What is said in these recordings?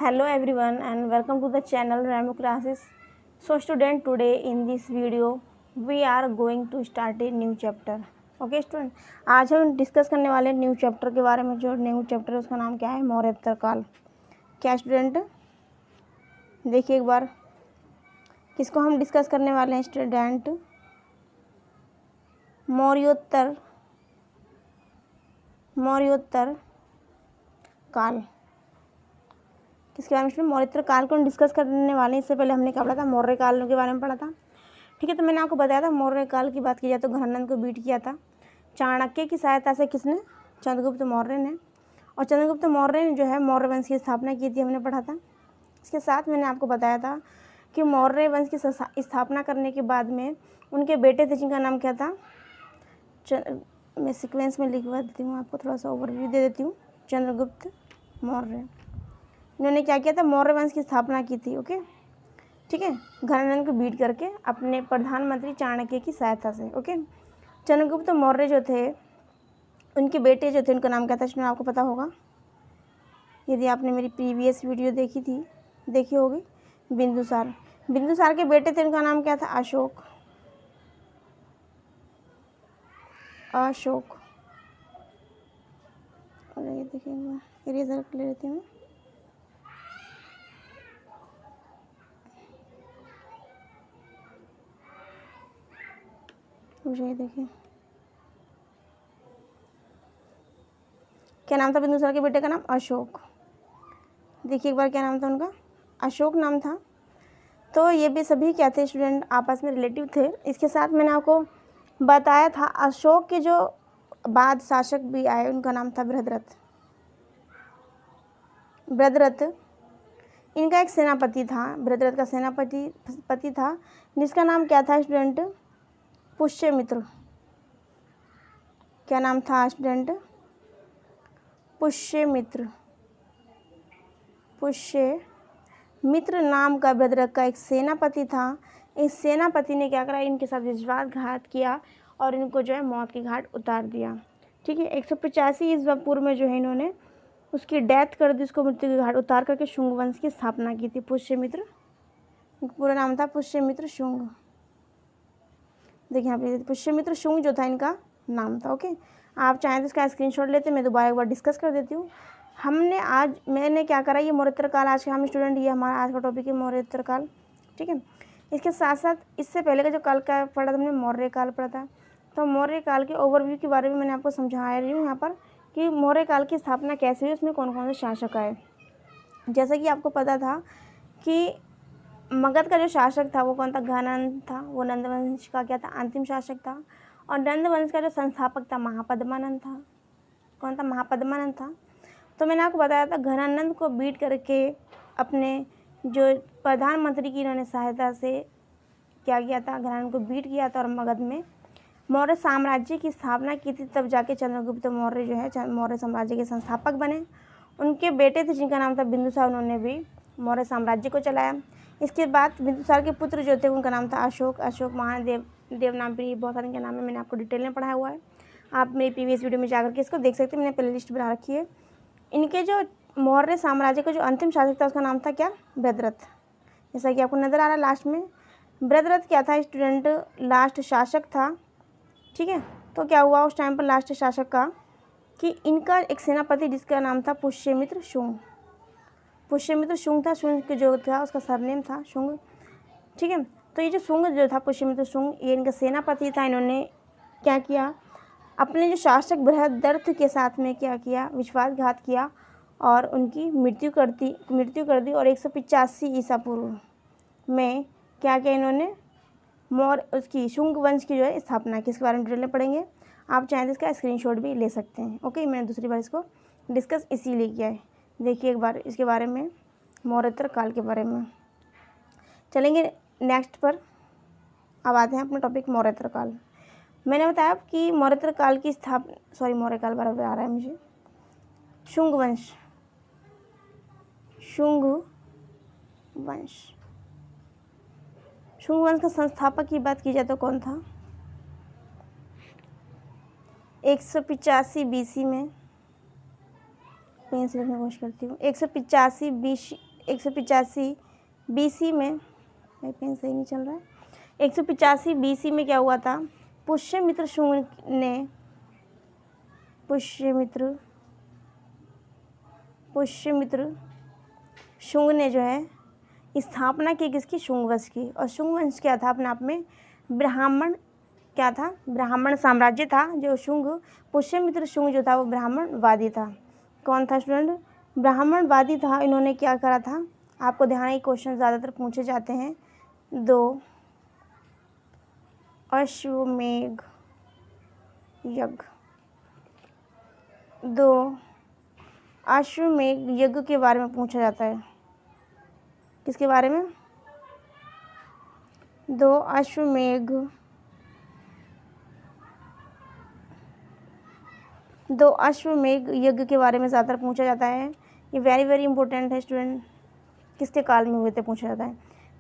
Hello everyone and welcome to the channel Ramo Classes. So student, today in this video we are going to start a new chapter. Okay student, आज हम discuss करने वाले new chapter के बारे में। जो new chapter है उसका नाम क्या है? मौर्योत्तर काल। क्या स्टूडेंट, देखिए एक बार किसको हम डिस्कस करने वाले हैं स्टूडेंट? मौर्योत्तर काल। किसके बारे में स्टूडेंट? मौर्योत्तर काल को हम डिस्कस करने वाले हैं। इससे पहले हमने क्या पढ़ा था? मौर्य काल के बारे में पढ़ा था। ठीक है, तो मैंने आपको बताया था मौर्य काल की बात की जाए तो घनानंद को बीट किया था चाणक्य की सहायता से। किसने? चंद्रगुप्त मौर्य ने। और चंद्रगुप्त मौर्य ने जो है मौर्य वंश की स्थापना की थी, हमने पढ़ा था। इसके साथ मैंने आपको बताया था कि मौर्य वंश की स्थापना करने के बाद में उनके बेटे थे जिनका नाम क्या था? मैं सीक्वेंस में लिखवा देती हूँ, आपको थोड़ा सा ओवरव्यू दे देती हूँ। चंद्रगुप्त मौर्य, इन्होंने क्या किया था? मौर्य वंश की स्थापना की थी। ओके, ठीक है, घनानंद को बीट करके अपने प्रधानमंत्री चाणक्य की सहायता से। ओके, चंद्रगुप्त मौर्य जो थे उनके बेटे जो थे उनका नाम क्या था स्टूडेंट? आपको पता होगा यदि आपने मेरी प्रीवियस वीडियो देखी होगी। बिंदुसार। बिंदुसार के बेटे थे, उनका नाम क्या था? अशोक। और ये देखिए, इरेजर ले लेती हूँ। मुझे देखिए क्या नाम था बिंदुसार के बेटे का? नाम अशोक। देखिए एक बार क्या नाम था उनका? अशोक नाम था। तो ये भी सभी क्या थे स्टूडेंट? आपस में रिलेटिव थे। इसके साथ मैंने आपको बताया था अशोक के जो बाद शासक भी आए उनका नाम था बृहद्रथ। इनका एक सेनापति था, बृहद्रथ का सेनापति था जिसका नाम क्या था स्टूडेंट? पुष्यमित्र। क्या नाम था स्टूडेंट? पुष्यमित्र नाम का बृहद्रथ का एक सेनापति था। इस सेनापति ने क्या करा? इनके साथ विश्वासघात किया और इनको जो है मौत की घाट उतार दिया। ठीक है, 185 ईस्वी पूर्व में जो है इन्होंने उसकी डेथ कर दी, उसको मृत्यु की घाट उतार करके शुंग वंश की स्थापना की थी। पुष्यमित्र, पूरा नाम था पुष्यमित्र शुंग। देखिए यहाँ पे पुष्यमित्र शुंग जो था इनका नाम था। ओके, आप चाहें तो इसका स्क्रीनशॉट लेते, मैं दोबारा एक बार डिस्कस कर देती हूँ। मैंने क्या करा? ये मौर्योत्तर काल आज का हम स्टूडेंट, ये हमारा आज का टॉपिक है मौर्योत्तर काल। ठीक है, इसके साथ साथ इससे पहले का जो काल का पढ़ा था हमने मौर्य काल पढ़ा था। तो मौर्य काल के ओवरव्यू के बारे में मैंने आपको समझा रही हूँ यहाँ पर कि मौर्य काल की स्थापना कैसे हुई, उसमें कौन कौन से शासक आए। जैसा कि आपको पता था कि मगध का जो शासक था वो कौन था? घनानंद था। वो नंद वंश का क्या था? अंतिम शासक था। और नंद वंश का जो संस्थापक था महापद्मानंद था। कौन था? महापद्मानंद था। तो मैंने आपको बताया था घनानंद को बीट करके अपने जो प्रधानमंत्री की इन्होंने सहायता से क्या किया था? घनानंद को बीट किया था और मगध में मौर्य साम्राज्य की स्थापना की थी। तब जाके चंद्रगुप्त मौर्य जो है मौर्य साम्राज्य के संस्थापक बने। उनके बेटे थे जिनका नाम था बिंदुसार, उन्होंने भी मौर्य साम्राज्य को चलाया। इसके बाद बिंदुसार के पुत्र जो थे उनका नाम था अशोक महादेव नाम भी बहुत सारे के नाम है, मैंने आपको डिटेल में पढ़ाया हुआ है। आप मेरी प्रीवियस वीडियो में जाकर के इसको देख सकते हैं, मैंने प्ले लिस्ट बना रखी है। इनके जो मौर्य साम्राज्य का जो अंतिम शासक था उसका नाम था क्या? बृहद्रथ। जैसा कि आपको नज़र आ रहा है लास्ट में, बृहद्रथ क्या था स्टूडेंट? लास्ट शासक था। ठीक है, तो क्या हुआ उस टाइम पर लास्ट शासक का कि इनका एक सेनापति जिसका नाम था पुष्यमित्र शुंग था। शुंग जो था उसका सरनेम था शुंग। ठीक है, तो ये जो शुंग जो था पुष्यमित्र शुंग, ये इनका सेनापति था। इन्होंने क्या किया? अपने जो शासक बृहद्रथ के साथ में क्या किया? विश्वासघात किया और उनकी मृत्यु कर दी। और 185 ईसा पूर्व में क्या किया इन्होंने? उसकी शुंग वंश की जो है स्थापना की। इसके बारे में डिटेल में पढ़ेंगे। आप चाहें तो इसका स्क्रीनशॉट भी ले सकते हैं। ओके, मैंने दूसरी बार इसको डिस्कस इसीलिए किया है। देखिए एक बार इसके बारे में, मौर्योत्तर काल के बारे में चलेंगे नेक्स्ट पर। अब आते हैं अपना टॉपिक मौर्योत्तर काल। मैंने बताया कि मौर्योत्तर काल की मौर्य काल बराबर आ रहा है मुझे। शुंग वंश का संस्थापक की बात की जाए तो कौन था? 185 BC में, पेन से लिखने की कोशिश करती हूँ। 185 185 BC में, मेरा पेन सही नहीं चल रहा है, 185 BC में क्या हुआ था, पुष्यमित्र शुंग ने जो है स्थापना की किसकी, शुंग वंश की। और शुंग वंश क्या था अपने आप में, ब्राह्मण क्या था, ब्राह्मण साम्राज्य था। जो पुष्यमित्र शुंग जो था वो ब्राह्मणवादी था। कौन था स्टूडेंट, ब्राह्मणवादी था। इन्होंने क्या करा था, आपको ध्यान है क्वेश्चन ज़्यादातर पूछे जाते हैं। 2 अश्वमेध यज्ञ के बारे में पूछा जाता है। किसके बारे में, 2 अश्वमेध यज्ञ के बारे में ज़्यादातर पूछा जाता है। ये वेरी इंपॉर्टेंट है स्टूडेंट, किसके काल में हुए थे पूछा जाता है।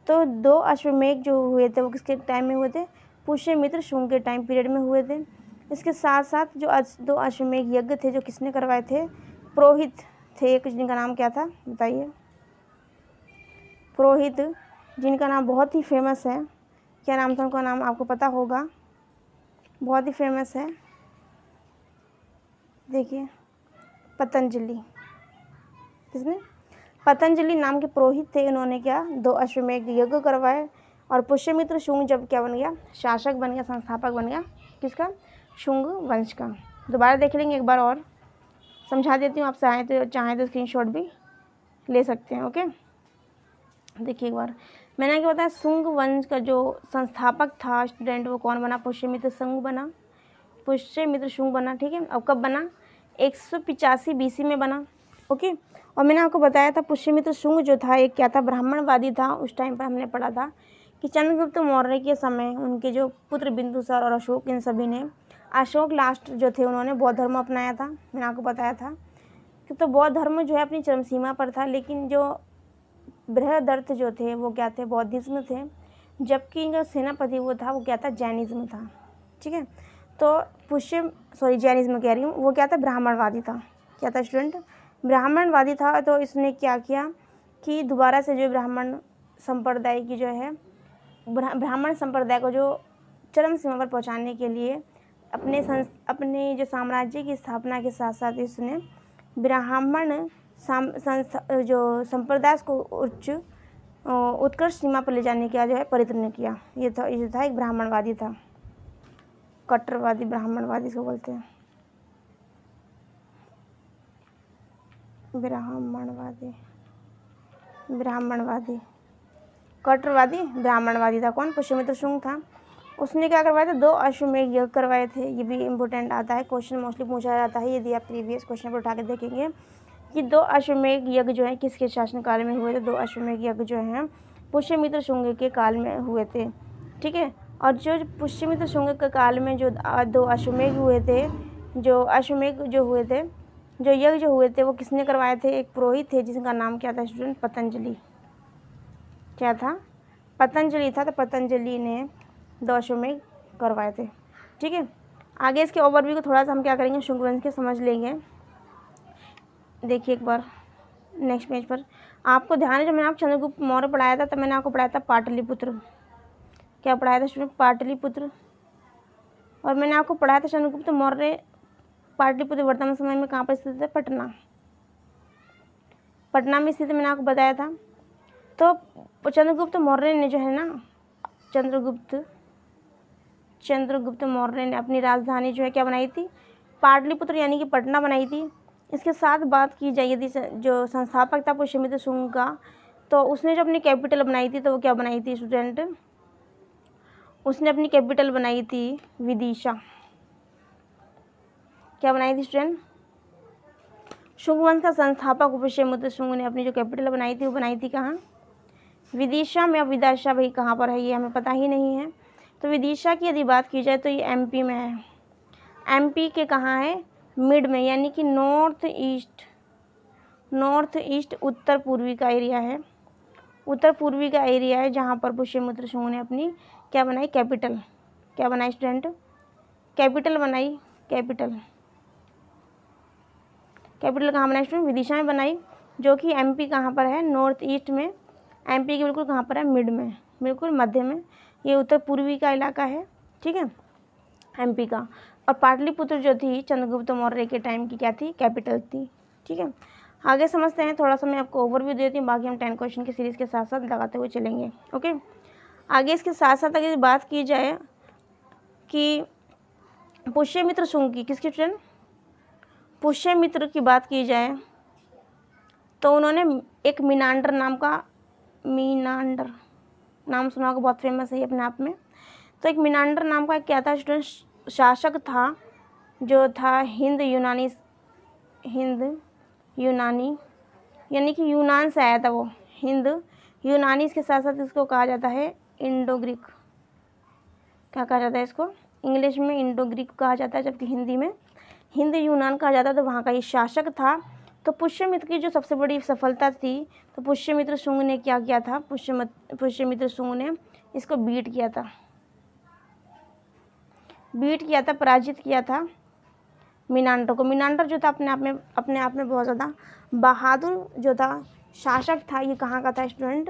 तो 2 अश्वमेध जो हुए थे वो किसके टाइम में हुए थे, पुष्यमित्र शुंग के टाइम पीरियड में हुए थे। इसके साथ साथ जो 2 अश्वमेध यज्ञ थे जो किसने करवाए थे, पुरोहित थे एक, जिनका नाम क्या था बताइए, पुरोहित, जिनका नाम बहुत ही फेमस है। क्या नाम था उनका, नाम आपको पता होगा, बहुत ही फेमस है, देखिए पतंजलि। किसने, पतंजलि नाम के पुरोहित थे। इन्होंने क्या 2 अश्वमेध यज्ञ करवाए। और पुष्यमित्र शुंग जब क्या बन गया, शासक बन गया, संस्थापक बन गया किसका, शुंग वंश का। दोबारा देख लेंगे एक बार और समझा देती हूँ, आप चाहें तो स्क्रीनशॉट भी ले सकते हैं। ओके, देखिए एक बार मैंने क्या बताया, शुंग वंश का जो संस्थापक था स्टूडेंट वो कौन बना, पुष्यमित्र शुंग बना, पुष्यमित्र शुंग बना। ठीक है, अब कब बना, 185 BC में बना। ओके, और मैंने आपको बताया था पुष्यमित्र शुंग जो था एक क्या था, ब्राह्मणवादी था। उस टाइम पर हमने पढ़ा था कि चंद्रगुप्त मौर्य के समय उनके जो पुत्र बिंदुसार और अशोक, इन सभी ने, अशोक लास्ट जो थे उन्होंने बौद्ध धर्म अपनाया था। मैंने आपको बताया था कि तो बौद्ध धर्म जो है अपनी चरम सीमा पर था, लेकिन जो बृहदर्थ जो थे वो क्या थे, बौद्धिज्म थे। जबकि जो सेनापति वो था वो क्या था, जैनिज्म था। ठीक है, तो जैनिज्म कह रही हूँ, वो क्या था, ब्राह्मणवादी था। क्या था स्टूडेंट, ब्राह्मणवादी था। तो इसने क्या किया कि दोबारा से जो ब्राह्मण संप्रदाय की जो है, ब्राह्मण संप्रदाय को जो चरम सीमा पर पहुंचाने के लिए अपने जो साम्राज्य की स्थापना के साथ साथ इसने ब्राह्मण जो संप्रदाय को उत्कृष्ट सीमा पर ले जाने का जो है प्रयत्न किया। ये था एक ब्राह्मणवादी था, कट्टरवादी ब्राह्मणवादी इसको बोलते हैं, कट्टरवादी ब्राह्मणवादी था। कौन, पुष्यमित्र शुंग था। उसने क्या करवाया था, 2 अश्वमेध यज्ञ करवाए थे। ये भी इम्पोर्टेंट आता है, क्वेश्चन मोस्टली पूछा जाता है, यदि आप प्रीवियस क्वेश्चन पर उठा के देखेंगे कि 2 अश्वमेध यज्ञ जो है किसके शासनकाल में हुए थे। 2 अश्वमेध यज्ञ जो हैं पुष्यमित्र शुंग के काल में हुए थे। ठीक है, और जो पुष्यमित्र शुंग के काल में जो 2 अश्वमेध हुए थे, जो यज्ञ जो हुए थे वो किसने करवाए थे, एक पुरोहित थे जिसका नाम क्या था स्टूडेंट, पतंजलि। क्या था, पतंजलि था। तो पतंजलि ने 2 अश्वमेध करवाए थे। ठीक है, आगे इसके ओवरव्यू को थोड़ा सा हम क्या करेंगे, शुंग वंश के समझ लेंगे। देखिए एक बार नेक्स्ट पेज पर आपको ध्यान है, जब मैंने आपको चंद्रगुप्त मौर्य पढ़ाया था तब मैंने आपको पढ़ाया था पाटलिपुत्र। क्या पढ़ाया था स्टूडेंट, पाटलिपुत्र। और मैंने आपको पढ़ाया था चंद्रगुप्त मौर्य पाटलिपुत्र वर्तमान समय में कहाँ पर स्थित है, पटना में स्थित, मैंने आपको बताया था। तो चंद्रगुप्त मौर्य ने जो है ना, चंद्रगुप्त मौर्य ने अपनी राजधानी जो है क्या बनाई थी, पाटलिपुत्र यानी कि पटना बनाई थी। इसके साथ बात की जाए यदि जो संस्थापक था पुष्यमित्र शुंग का, तो उसने जो अपनी कैपिटल बनाई थी तो वो क्या बनाई थी स्टूडेंट, उसने अपनी कैपिटल बनाई थी विदिशा। क्या बनाई थी स्टूडेंट, शुंग वंश का संस्थापक पुष्यमित्र शुंग ने अपनी जो कैपिटल बनाई थी वो बनाई थी कहाँ, विदिशा में। अब विदिशा भाई कहाँ पर है ये हमें पता ही नहीं है। तो विदिशा की यदि बात की जाए तो ये MP में है। MP के कहाँ है, मिड में, यानी कि नॉर्थ ईस्ट उत्तर पूर्वी का एरिया है, उत्तर पूर्वी का एरिया है जहाँ पर पुष्यमित्र शुंग ने अपनी क्या बनाई, कैपिटल। क्या बनाई स्टूडेंट, कैपिटल बनाई। कैपिटल कहाँ बनाई स्टूडेंट, विदिशा में बनाई। जो कि एमपी कहाँ पर है, नॉर्थ ईस्ट में। एमपी के बिल्कुल कहाँ पर है, मिड में, बिल्कुल मध्य में। ये उत्तर पूर्वी का इलाका है, ठीक है, एमपी का। और पाटलिपुत्र जो थी चंद्रगुप्त मौर्य के टाइम की क्या थी, कैपिटल थी, ठीक है। आगे समझते हैं, थोड़ा सा मैं आपको ओवरव्यू देती हूँ, बाकी हम 10 क्वेश्चन की सीरीज़ के साथ साथ लगाते हुए चलेंगे। ओके, आगे इसके साथ साथ अगर बात की जाए कि पुष्यमित्र शुंग की, किसकी स्टूडेंट, पुष्यमित्र की बात की जाए तो उन्होंने एक मीनांडर नाम का, मीनांडर नाम सुना होगा, बहुत फेमस है ये अपने आप में। तो एक मीनांडर नाम का क्या था स्टूडेंट, शासक था, जो था हिंद यूनानी यानी कि यूनान से आया था वो, हिंद यूनानी। इसके साथ साथ इसको कहा जाता है इंडो ग्रीक। क्या कहा जाता है इसको, इंग्लिश में इंडो ग्रीक कहा जाता है, जबकि हिंदी में हिंद यूनान कहा जाता है। तो वहाँ का ये शासक था। तो पुष्यमित्र की जो सबसे बड़ी सफलता थी, तो पुष्यमित्र शुंग ने क्या किया था, पुष्यमित्र शुंग ने इसको बीट किया था, पराजित किया था मीनांडर को। मीनांडर जो था अपने आप में बहुत ज़्यादा बहादुर जो था, शासक था। ये कहाँ का था स्टूडेंट,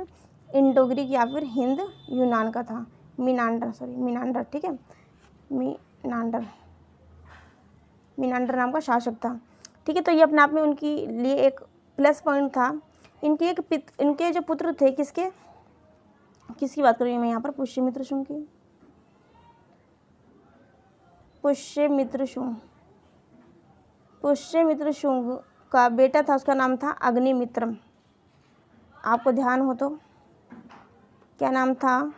इंडो ग्रीक या फिर हिंद यूनान का था। मीनांडर, ठीक है, मीनांडर नाम का शासक था, ठीक है। तो ये अपने आप में उनकी लिए एक प्लस पॉइंट था। इनके जो पुत्र थे, किसकी बात कर रही हूँ मैं यहाँ पर, पुष्यमित्र शुंग की। पुष्यमित्र शुंग का बेटा था, उसका नाम था अग्निमित्रम। आपको ध्यान हो तो क्या नाम था,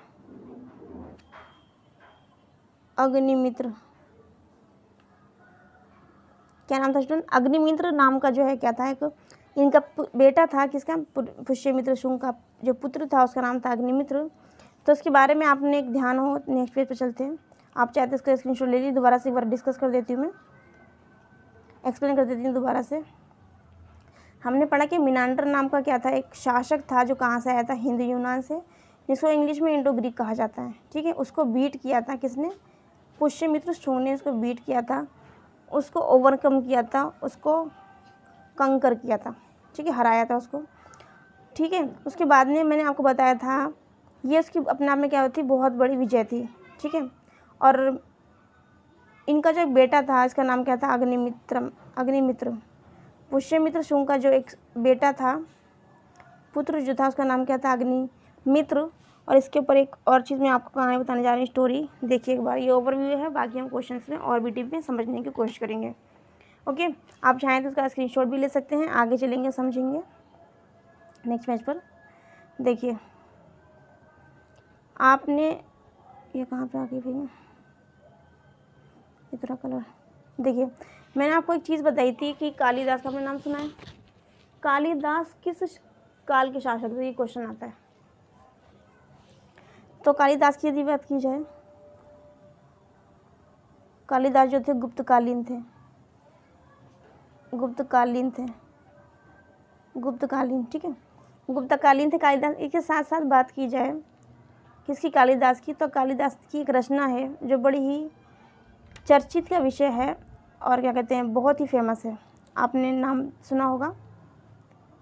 अग्निमित्र। क्या नाम था स्टूडेंट, अग्निमित्र नाम का जो है क्या था, एक इनका बेटा था, किसका, पुष्यमित्र शुंग का जो पुत्र था उसका नाम था अग्निमित्र। तो उसके बारे में आपने एक ध्यान हो, नेक्स्ट पेज पे चलते हैं। आप चाहते हैं इसका स्क्रीनशॉट ले लीजिए, दोबारा से एक बार डिस्कस कर देती हूँ, मैं एक्सप्लेन कर देती हूँ दोबारा से। हमने पढ़ा कि मीनांडर नाम का क्या था, एक शासक था, जो कहाँ से आया था, हिंद यूनान से, जिसको इंग्लिश में इंडो ग्रीक कहा जाता है, ठीक है। उसको बीट किया था किसने, पुष्यमित्र शुंग ने उसको बीट किया था, उसको ओवरकम किया था, उसको कंकर किया था, ठीक है, हराया था उसको, ठीक है। उसके बाद में मैंने आपको बताया था, ये उसकी अपने आप में क्या होती, बहुत बड़ी विजय थी, ठीक है। और इनका जो एक बेटा था, इसका नाम क्या था, अग्निमित्र। पुष्यमित्र शुंग का जो एक बेटा था, पुत्र जो था, उसका नाम क्या था, अग्निमित्र। और इसके ऊपर एक और चीज़ मैं आपको कहानी बताने जा रही हूँ, स्टोरी। देखिए एक बार, ये ओवरव्यू है, बाकी हम क्वेश्चंस में और भी डीप में समझने की कोशिश करेंगे। ओके, आप चाहें तो इसका स्क्रीनशॉट भी ले सकते हैं, आगे चलेंगे समझेंगे नेक्स्ट पेज पर। देखिए आपने ये कहाँ पे आ गई भैया, इतना कलर। देखिए मैंने आपको एक चीज़ बताई थी कि कालिदास का आपने नाम सुना है, कालिदास किस काल के शासक थे, ये क्वेश्चन आता है। तो कालिदास की यदि बात की जाए, कालिदास जो थे गुप्तकालीन थे, ठीक है, गुप्तकालीन थे कालिदास। इसके साथ साथ बात की जाए किसकी, कालिदास की, तो कालिदास की एक रचना है जो बड़ी ही चर्चित का विषय है और क्या कहते हैं, बहुत ही फेमस है। आपने नाम सुना होगा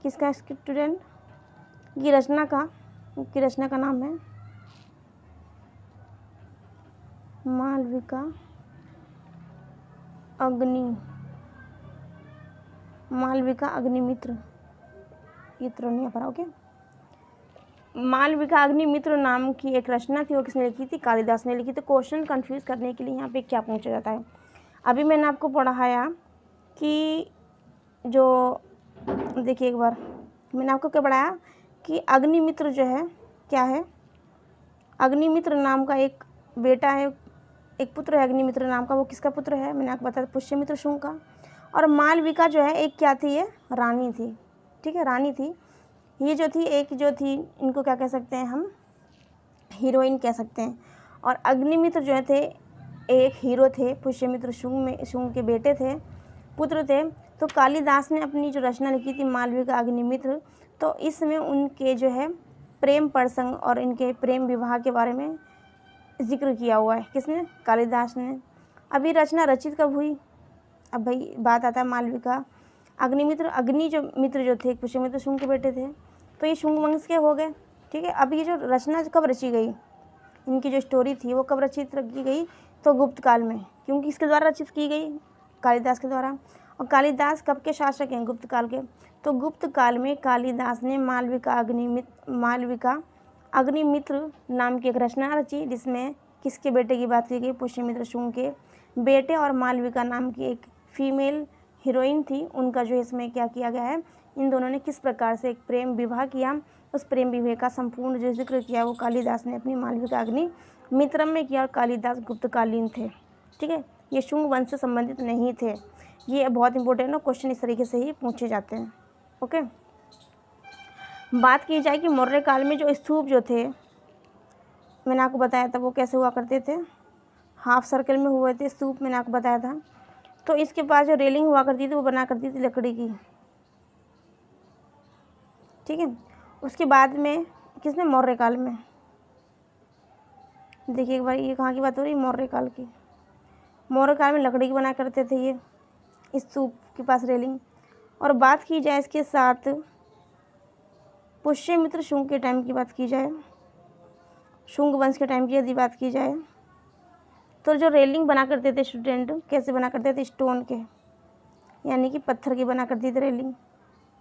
किसका स्टूडेंट, की रचना का नाम है मालविका अग्निमित्र। ये तो नहीं पर, ओके। मालविका अग्निमित्र नाम की एक रचना थी, वो किसने लिखी थी, कालिदास ने लिखी थी। क्वेश्चन कंफ्यूज करने के लिए यहाँ पे क्या पूछा जाता है, अभी मैंने आपको पढ़ाया कि जो, देखिए एक बार मैंने आपको क्या पढ़ाया कि अग्निमित्र जो है क्या है, अग्निमित्र नाम का एक बेटा है, एक पुत्र है अग्निमित्र नाम का। वो किसका पुत्र है, मैंने आपको बताया पुष्यमित्र शुंग का। और मालविका जो है एक क्या थी, ये रानी थी, ठीक है, रानी थी। ये जो थी इनको क्या कह सकते हैं हम, हीरोइन कह सकते हैं। और अग्निमित्र जो थे एक हीरो थे, पुष्यमित्र शुंग के बेटे थे, पुत्र थे। तो कालिदास ने अपनी जो रचना लिखी थी मालविका अग्निमित्र, तो इसमें उनके जो है प्रेम प्रसंग और इनके प्रेम विवाह के बारे में जिक्र किया हुआ है, किसने, कालिदास ने। अभी रचना रचित कब हुई, अब भाई बात आता है मालविका अग्निमित्र मित्र जो थे पुष्यमित्र शुंग के बेटे थे, तो ये शुंग वंश के हो गए। ठीक है, अब ये जो रचना कब रची गई, इनकी जो स्टोरी थी वो कब रचित की गई, तो गुप्त काल में, क्योंकि इसके द्वारा रचित की गई, कालिदास के द्वारा। और कालिदास कब के शासक हैं, गुप्त काल के। तो गुप्त काल में कालिदास ने मालविका अग्निमित्र नाम की एक रचना रची, जिसमें किसके बेटे की बात की गई, पुष्यमित्र शुंग के बेटे और मालविका नाम की एक फीमेल हीरोइन थी, उनका जो इसमें क्या किया गया है, इन दोनों ने किस प्रकार से एक प्रेम विवाह किया, उस प्रेम विवाह का संपूर्ण जो जिक्र किया वो कालिदास ने अपनी मालविका अग्निमित्रम में किया। और कालिदास गुप्तकालीन थे। ठीक है, ये शुंग वंश से संबंधित नहीं थे। ये बहुत इंपॉर्टेंट है, क्वेश्चन इस तरीके से ही पूछे जाते हैं। ओके, बात की जाए कि मौर्य काल में जो स्तूप जो थे, मैंने आपको बताया था वो कैसे हुआ करते थे, हाफ सर्कल में हुए थे स्तूप, मैंने आपको बताया था। तो इसके पास जो रेलिंग हुआ करती थी वो बना करती थी लकड़ी की। ठीक है, उसके बाद में किसने, मौर्य काल में। देखिए एक बार, ये कहाँ की बात हो रही है, मौर्य काल की। मौर्य काल में लकड़ी की बना करते थे ये स्तूप के पास रेलिंग। और बात की जाए इसके साथ पुष्यमित्र शुंग के टाइम की बात की जाए, शुंग वंश के टाइम की यदि बात की जाए, तो जो रेलिंग बना करते थे स्टूडेंट, कैसे बना करते थे, स्टोन के, यानी कि पत्थर की बना करती थी रेलिंग।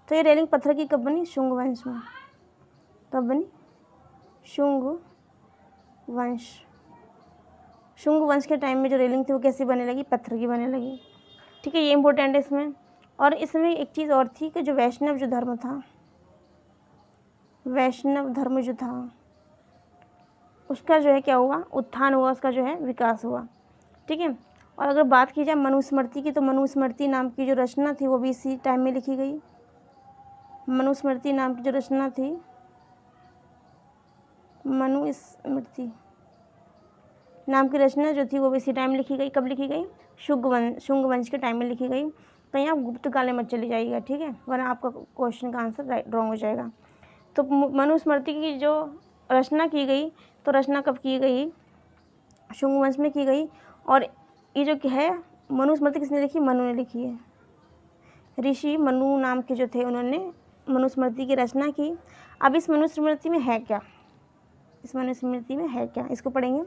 तो ये रेलिंग पत्थर की कब बनी, शुंग वंश में। कब बनी, शुंग वंश के टाइम में जो रेलिंग थी वो कैसी बनने लगी, पत्थर की बनने लगी। ठीक है, ये इंपॉर्टेंट है इसमें। और इसमें एक चीज़ और थी कि जो वैष्णव जो धर्म था, वैष्णव धर्म जो था, उसका जो है क्या हुआ, उत्थान हुआ, उसका जो है विकास हुआ। ठीक है, और अगर बात की जाए मनुस्मृति की, तो मनुस्मृति नाम की जो रचना थी वो भी इसी टाइम में लिखी गई। मनुस्मृति नाम की जो रचना थी, मनुस्मृति नाम की रचना जो थी वो भी इसी टाइम लिखी गई। कब लिखी गई, शुंग वंश के टाइम में लिखी गई। कहीं आप गुप्त काल में मत चली जाइएगा, ठीक है, वरना आपका क्वेश्चन का आंसर रॉन्ग हो जाएगा। तो मनुस्मृति की जो रचना की गई, तो रचना कब की गई, शुंग वंश में की गई। और ये जो है मनुस्मृति किसने लिखी, मनु ने लिखी है। ऋषि मनु नाम के जो थे उन्होंने मनुस्मृति की रचना की। अब इस मनुस्मृति में है क्या, इस मनुस्मृति में है क्या, इसको पढ़ेंगे।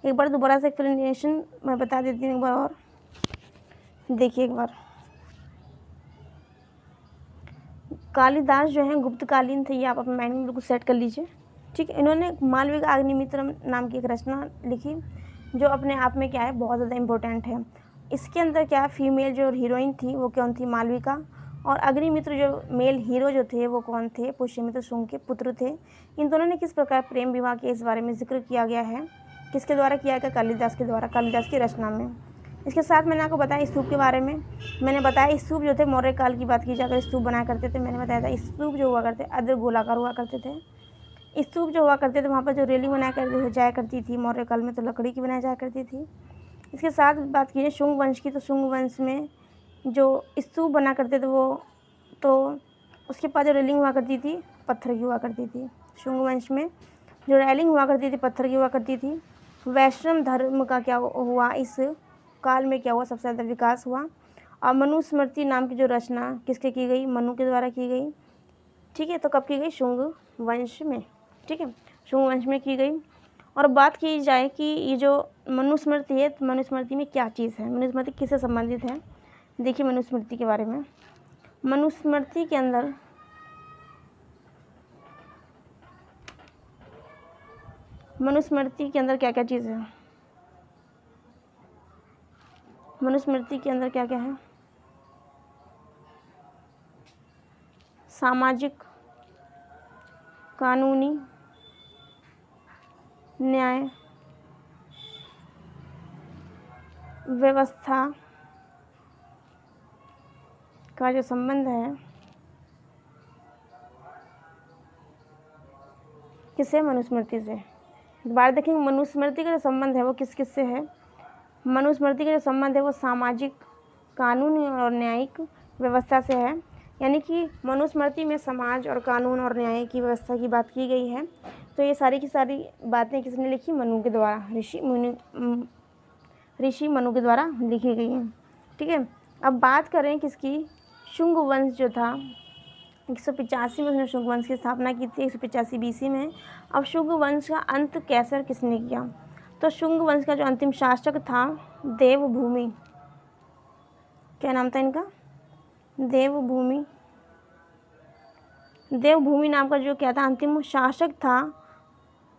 एक बार दोबारा से एक्सप्लेनेशन मैं बता देती हूँ एक बार और, देखिए एक बार। कालिदास जो है गुप्तकालीन थे, ये आप अपने माइंड में बिल्कुल सेट कर लीजिए। ठीक है, इन्होंने मालविका अग्निमित्रम नाम की एक रचना लिखी, जो अपने आप में क्या है, बहुत ज़्यादा इम्पोर्टेंट है। इसके अंदर क्या है, फीमेल जो हीरोइन थी वो कौन थी, मालविका। और अग्निमित्र जो मेल हीरो जो थे वो कौन थे, पुष्यमित्र शुंग के पुत्र थे। इन दोनों ने किस प्रकार प्रेम विवाह के इस बारे में जिक्र किया गया है, किसके द्वारा किया गया, कालिदास के द्वारा, कालिदास की रचना में। इसके साथ मैंने आपको बताया स्तूप के बारे में। मैंने बताया स्तूप जो थे मौर्य काल की बात की जाए, अगर स्तूप बनाया करते थे, मैंने बताया था स्तूप जो हुआ करते अर्ध गोलाकार हुआ करते थे। स्तूप जो हुआ करते थे वहाँ पर जो रेलिंग बनाया कर जाया करती थी मौर्य काल में, तो लकड़ी की बनाई जाया करती थी। इसके साथ बात कीजिए शुंग वंश की, तो शुंग वंश में जो स्तूप बना करते थे वो, तो उसके पास जो रेलिंग हुआ करती थी पत्थर की हुआ करती थी। शुंग वंश में जो रेलिंग हुआ करती थी पत्थर की हुआ करती थी। वैष्णव धर्म का क्या हुआ, इस काल में क्या हुआ, सबसे ज़्यादा विकास हुआ। और मनुस्मृति नाम की जो रचना किसके की गई, मनु के द्वारा की गई। ठीक है, तो कब की गई, शुंग वंश में। ठीक है, शुंग वंश में की गई। और बात की जाए कि ये जो मनुस्मृति है, तो मनुस्मृति में क्या चीज़ है, मनुस्मृति किससे संबंधित है। देखिए मनुस्मृति के बारे में, मनुस्मृति के अंदर क्या क्या चीज़ है, मनुस्मृति के अंदर क्या क्या है, सामाजिक, कानूनी, न्याय, व्यवस्था का जो संबंध है किससे, मनुस्मृति से। दोबारा देखेंगे, मनुस्मृति का जो संबंध है वो किस किस से है। मनुस्मृति का जो संबंध है वो सामाजिक, कानूनी और न्यायिक व्यवस्था से है। यानी कि मनुस्मृति में समाज और कानून और न्याय की व्यवस्था की बात की गई है। तो ये सारी की सारी बातें किसने लिखी, मनु के द्वारा, ऋषि मनु के द्वारा लिखी गई हैं। ठीक है, अब बात करें किसकी, शुंग वंश जो था 185 में उसने शुंग वंश की स्थापना की थी, 185 BC में। अब शुंग वंश का अंत कैसे और किसने किया? तो शुंग वंश का जो अंतिम शासक था देवभूमि, क्या नाम था इनका? देवभूमि। देवभूमि नाम का जो क्या था अंतिम शासक था,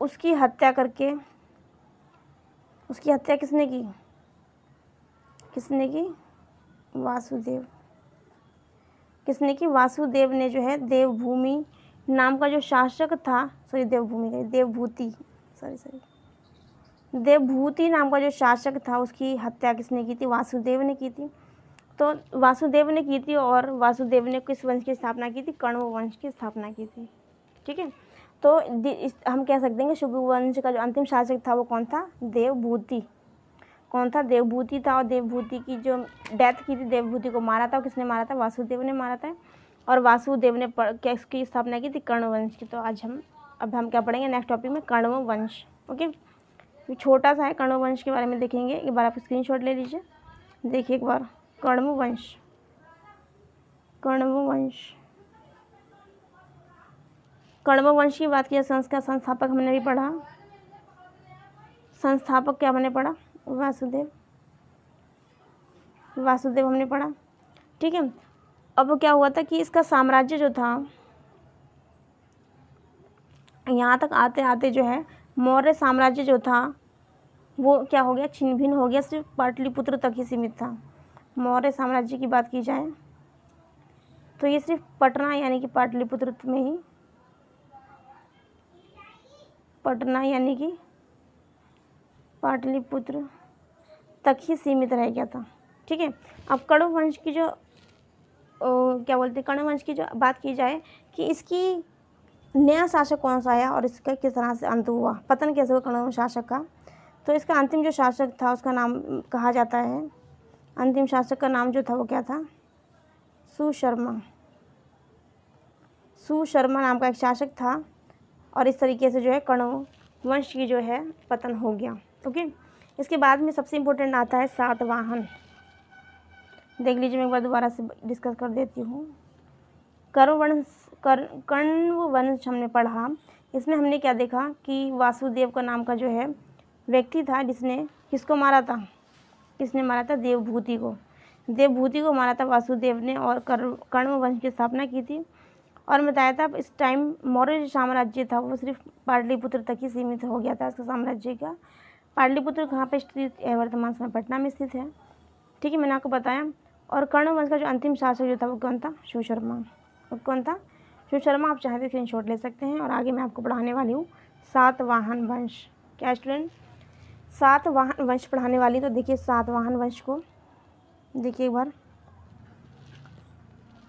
उसकी हत्या करके, उसकी हत्या किसने की? किसने की? वासुदेव। किसने की? वासुदेव ने जो है देवभूमि नाम का जो शासक था, सॉरी देवभूमि का देवभूति, सॉरी देवभूति नाम का जो शासक था उसकी हत्या किसने की थी? वासुदेव ने की थी। तो वासुदेव ने की थी, और वासुदेव ने किस वंश की स्थापना की थी? कण्व वंश की स्थापना की थी। ठीक है, तो हम कह सकते हैं कि शुंग वंश का जो अंतिम शासक था वो कौन था? देवभूति। कौन था? देवभूति था। और देवभूति की जो डेथ की थी, देवभूति को मारा था, किसने मारा था? वासुदेव ने मारा था। और वासुदेव ने किसकी स्थापना की थी? कण्व वंश की। तो आज हम क्या पढ़ेंगे नेक्स्ट टॉपिक में? कण्व वंश। ओके, छोटा सा है, कण्व वंश के बारे में देखेंगे। एक बार आप स्क्रीनशॉट ले लीजिए, देखिए एक बार। कण्व वंश, कण्व वंश, कण्व वंश की बात की। संस्थापक हमने भी पढ़ा, संस्थापक क्या हमने पढ़ा? वासुदेव, वासुदेव हमने पढ़ा। ठीक है, अब क्या हुआ था कि इसका साम्राज्य जो था, यहाँ तक आते आते जो है मौर्य साम्राज्य जो था वो क्या हो गया? छिन्न भिन्न हो गया, सिर्फ पाटलिपुत्र तक ही सीमित था। मौर्य साम्राज्य की बात की जाए तो ये सिर्फ पटना यानी कि पाटलिपुत्र में ही, पटना यानी कि पाटलिपुत्र तक ही सीमित रह गया था। ठीक है, अब कण्व वंश की जो क्या बोलते हैं, कण्व वंश की जो बात की जाए कि इसकी नया शासक कौन सा आया और इसका किस तरह से अंत हुआ, पतन कैसे हुआ कण्व शासक का। तो इसका अंतिम जो शासक था उसका नाम कहा जाता है, अंतिम शासक का नाम जो था वो क्या था? सुशर्मा। सुशर्मा नाम का एक शासक था, और इस तरीके से जो है कण्व वंश की जो है पतन हो गया। ओके, इसके बाद में सबसे इम्पोर्टेंट आता है सातवाहन। देख लीजिए, मैं एक बार दोबारा से डिस्कस कर देती हूँ। कण्व वंश हमने पढ़ा, इसमें हमने क्या देखा कि वासुदेव का नाम का जो है व्यक्ति था जिसने किसको मारा था? किसने मारा था? देवभूति को। देवभूति को मारा था वासुदेव ने, और कण्व वंश की स्थापना की थी। और बताया था इस टाइम मौर्य साम्राज्य था वो सिर्फ पाटलिपुत्र तक ही सीमित हो गया था इसका साम्राज्य का। पाटलिपुत्र कहाँ पे स्थित है? वर्तमान समय पटना में स्थित है। ठीक है, मैंने आपको बताया। और कण्व वंश का जो अंतिम शासक जो था वो कौन था? सुशर्मा। और कौन था? सुशर्मा। आप चाहे तो स्क्रीनशॉट ले सकते हैं। और आगे मैं आपको पढ़ाने वाली हूँ सातवाहन वंश। क्या स्टूडेंट? सातवाहन वंश पढ़ाने वाली। तो देखिए सातवाहन वंश को देखिए एक बार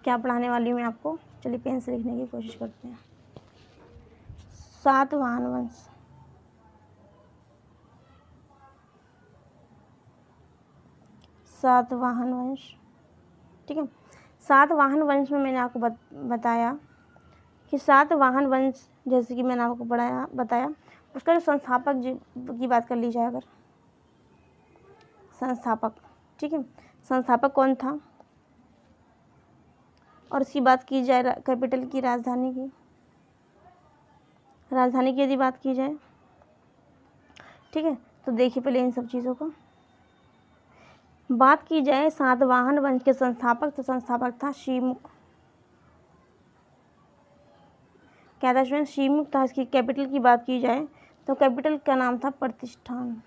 क्या पढ़ाने वाली हूँ मैं आपको। चलिए पेन से लिखने की कोशिश करते हैं। सातवाहन वंश, सातवाहन वंश। ठीक है, सातवाहन वंश में मैंने आपको बताया कि सातवाहन वंश, जैसे कि मैंने आपको बताया उसका जो संस्थापक की बात कर ली जाए अगर, संस्थापक। ठीक है, संस्थापक कौन था? और उसकी बात की जाए कैपिटल की, राजधानी की यदि बात की जाए, ठीक है, तो देखिए पहले इन सब चीज़ों को बात की जाए। सातवाहन वंश के संस्थापक, तो संस्थापक था शीमुख। क्या था स्टूडेंट? शीमुख था। इसकी कैपिटल की बात की जाए तो कैपिटल का नाम था प्रतिष्ठान।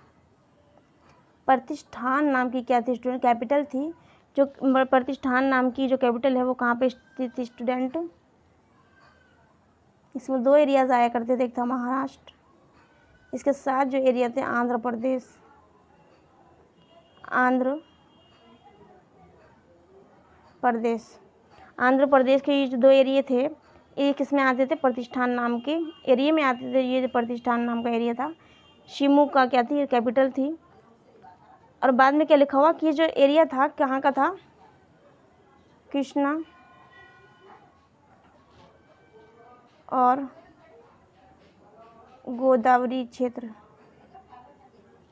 प्रतिष्ठान नाम की क्या थी स्टूडेंट? कैपिटल थी। जो प्रतिष्ठान नाम की जो कैपिटल है वो कहाँ पे स्थित थी स्टूडेंट? इसमें दो एरियाज आया करते थे, एक था महाराष्ट्र, इसके साथ जो एरिया थे आंध्र प्रदेश। आंध्र प्रदेश के ये जो दो एरिया थे, एक इसमें आते थे प्रतिष्ठान नाम के एरिया में आते थे। ये जो प्रतिष्ठान नाम का एरिया था, शिमुख का क्या थी? कैपिटल थी। और बाद में क्या लिखा हुआ कि ये जो एरिया था कहाँ का था? कृष्णा और गोदावरी क्षेत्र।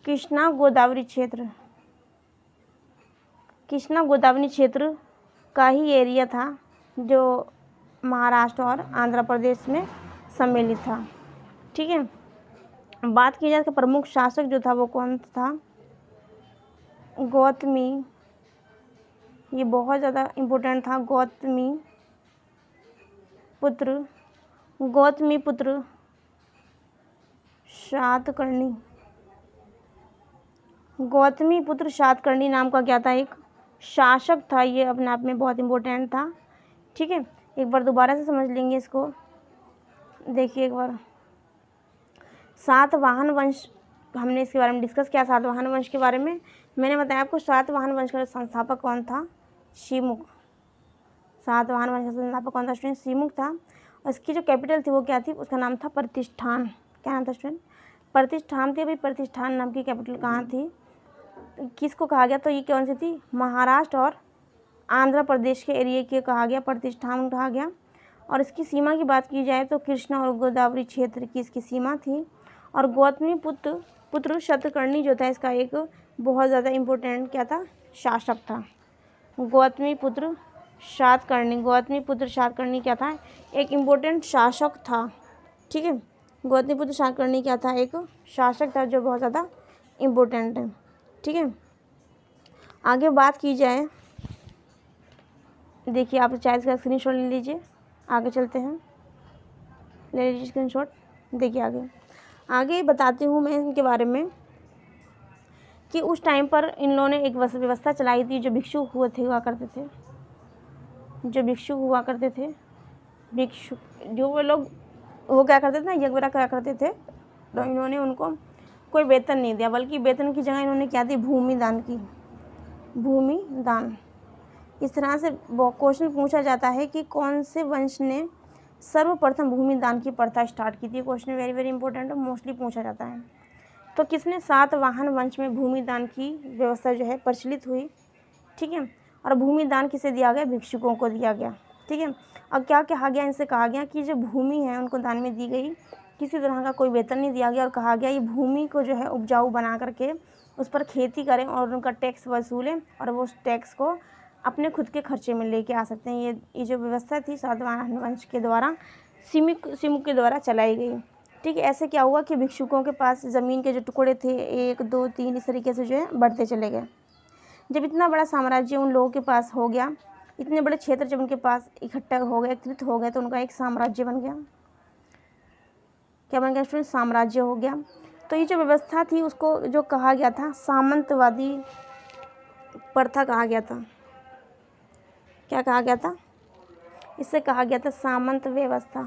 कृष्णा गोदावरी क्षेत्र का ही एरिया था जो महाराष्ट्र और आंध्र प्रदेश में सम्मिलित था। ठीक है, बात की जाए तो प्रमुख शासक जो था वो कौन था? गौतमी, ये बहुत ज़्यादा इम्पोर्टेंट था। गौतमी पुत्र सातकर्णी। गौतमी पुत्र सातकर्णी नाम का क्या था? एक शासक था। ये अपने आप में बहुत इम्पोर्टेंट था। ठीक है, एक बार दोबारा से समझ लेंगे इसको। देखिए एक बार, सातवाहन वंश, हमने इसके बारे में डिस्कस किया सातवाहन वंश के बारे में। मैंने बताया आपको सातवाहन वंश का संस्थापक कौन था? शिमुख। सातवाहन वंश का संस्थापक कौन था स्टूडेंट? शिमुख था। और इसकी जो कैपिटल थी वो क्या थी? उसका नाम था प्रतिष्ठान। क्या नाम था स्टूडेंट? प्रतिष्ठान थी। अभी प्रतिष्ठान नाम की कैपिटल कहाँ थी? किसको कहा गया? तो ये कौन सी थी? महाराष्ट्र और आंध्र प्रदेश के एरिया के कहा गया, प्रतिष्ठान कहा गया। और इसकी सीमा की बात की जाए तो कृष्णा और गोदावरी क्षेत्र की इसकी सीमा थी। और गौतमी पुत्र सातकर्णी जो था इसका एक बहुत ज़्यादा इम्पोर्टेंट क्या था? शासक था। गौतमी पुत्र सातकर्णी क्या था? एक इम्पोर्टेंट शासक था। ठीक है, गौतमी पुत्र सातकर्णी क्या था? एक शासक था जो बहुत ज़्यादा इम्पोर्टेंट है। ठीक है, आगे बात की जाए, देखिए आप चाहे इसका स्क्रीनशॉट ले लीजिए। आगे चलते हैं, ले लीजिए स्क्रीनशॉट। देखिए आगे बताती हूँ मैं इनके बारे में कि उस टाइम पर इन लोगों ने एक व्यवस्था चलाई थी। जो भिक्षु हुआ करते थे, भिक्षु जो वो लोग वो क्या करते थे ना, यज्ञ वगैरह करा करते थे। तो इन्होंने उनको कोई वेतन नहीं दिया, बल्कि वेतन की जगह इन्होंने क्या दी? भूमि दान। इस तरह से क्वेश्चन पूछा जाता है कि कौन से वंश ने सर्वप्रथम भूमि दान की प्रथा स्टार्ट की थी। क्वेश्चन वेरी वेरी इंपॉर्टेंट है, मोस्टली पूछा जाता है। तो किसने? सातवाहन वंश में भूमि दान की व्यवस्था जो है प्रचलित हुई। ठीक है, और भूमि दान किसे दिया गया? भिक्षुकों को दिया गया। ठीक है, अब क्या कहा गया? इनसे कहा गया कि जो भूमि है उनको दान में दी गई, किसी तरह का कोई वेतन नहीं दिया गया। और कहा गया ये भूमि को जो है उपजाऊ बना करके उस पर खेती करें और उनका टैक्स वसूलें, और वो उस टैक्स को अपने खुद के खर्चे में लेके आ सकते हैं। ये जो व्यवस्था थी सातवाहन वंश के द्वारा, शिमुख के द्वारा चलाई गई। ठीक है, ऐसे क्या हुआ कि भिक्षुकों के पास ज़मीन के जो टुकड़े थे 1 2 3 इस तरीके से जो है बढ़ते चले गए। जब इतना बड़ा साम्राज्य उन लोगों के पास हो गया, इतने बड़े क्षेत्र जब उनके पास इकट्ठा हो गए, एकत्रित हो गए, तो उनका एक साम्राज्य बन गया। क्या बन गया स्टूडेंट? साम्राज्य हो गया। तो ये जो व्यवस्था थी उसको जो कहा गया था सामंतवादी प्रथा कहा गया था। क्या कहा गया था? इससे कहा गया था सामंत व्यवस्था।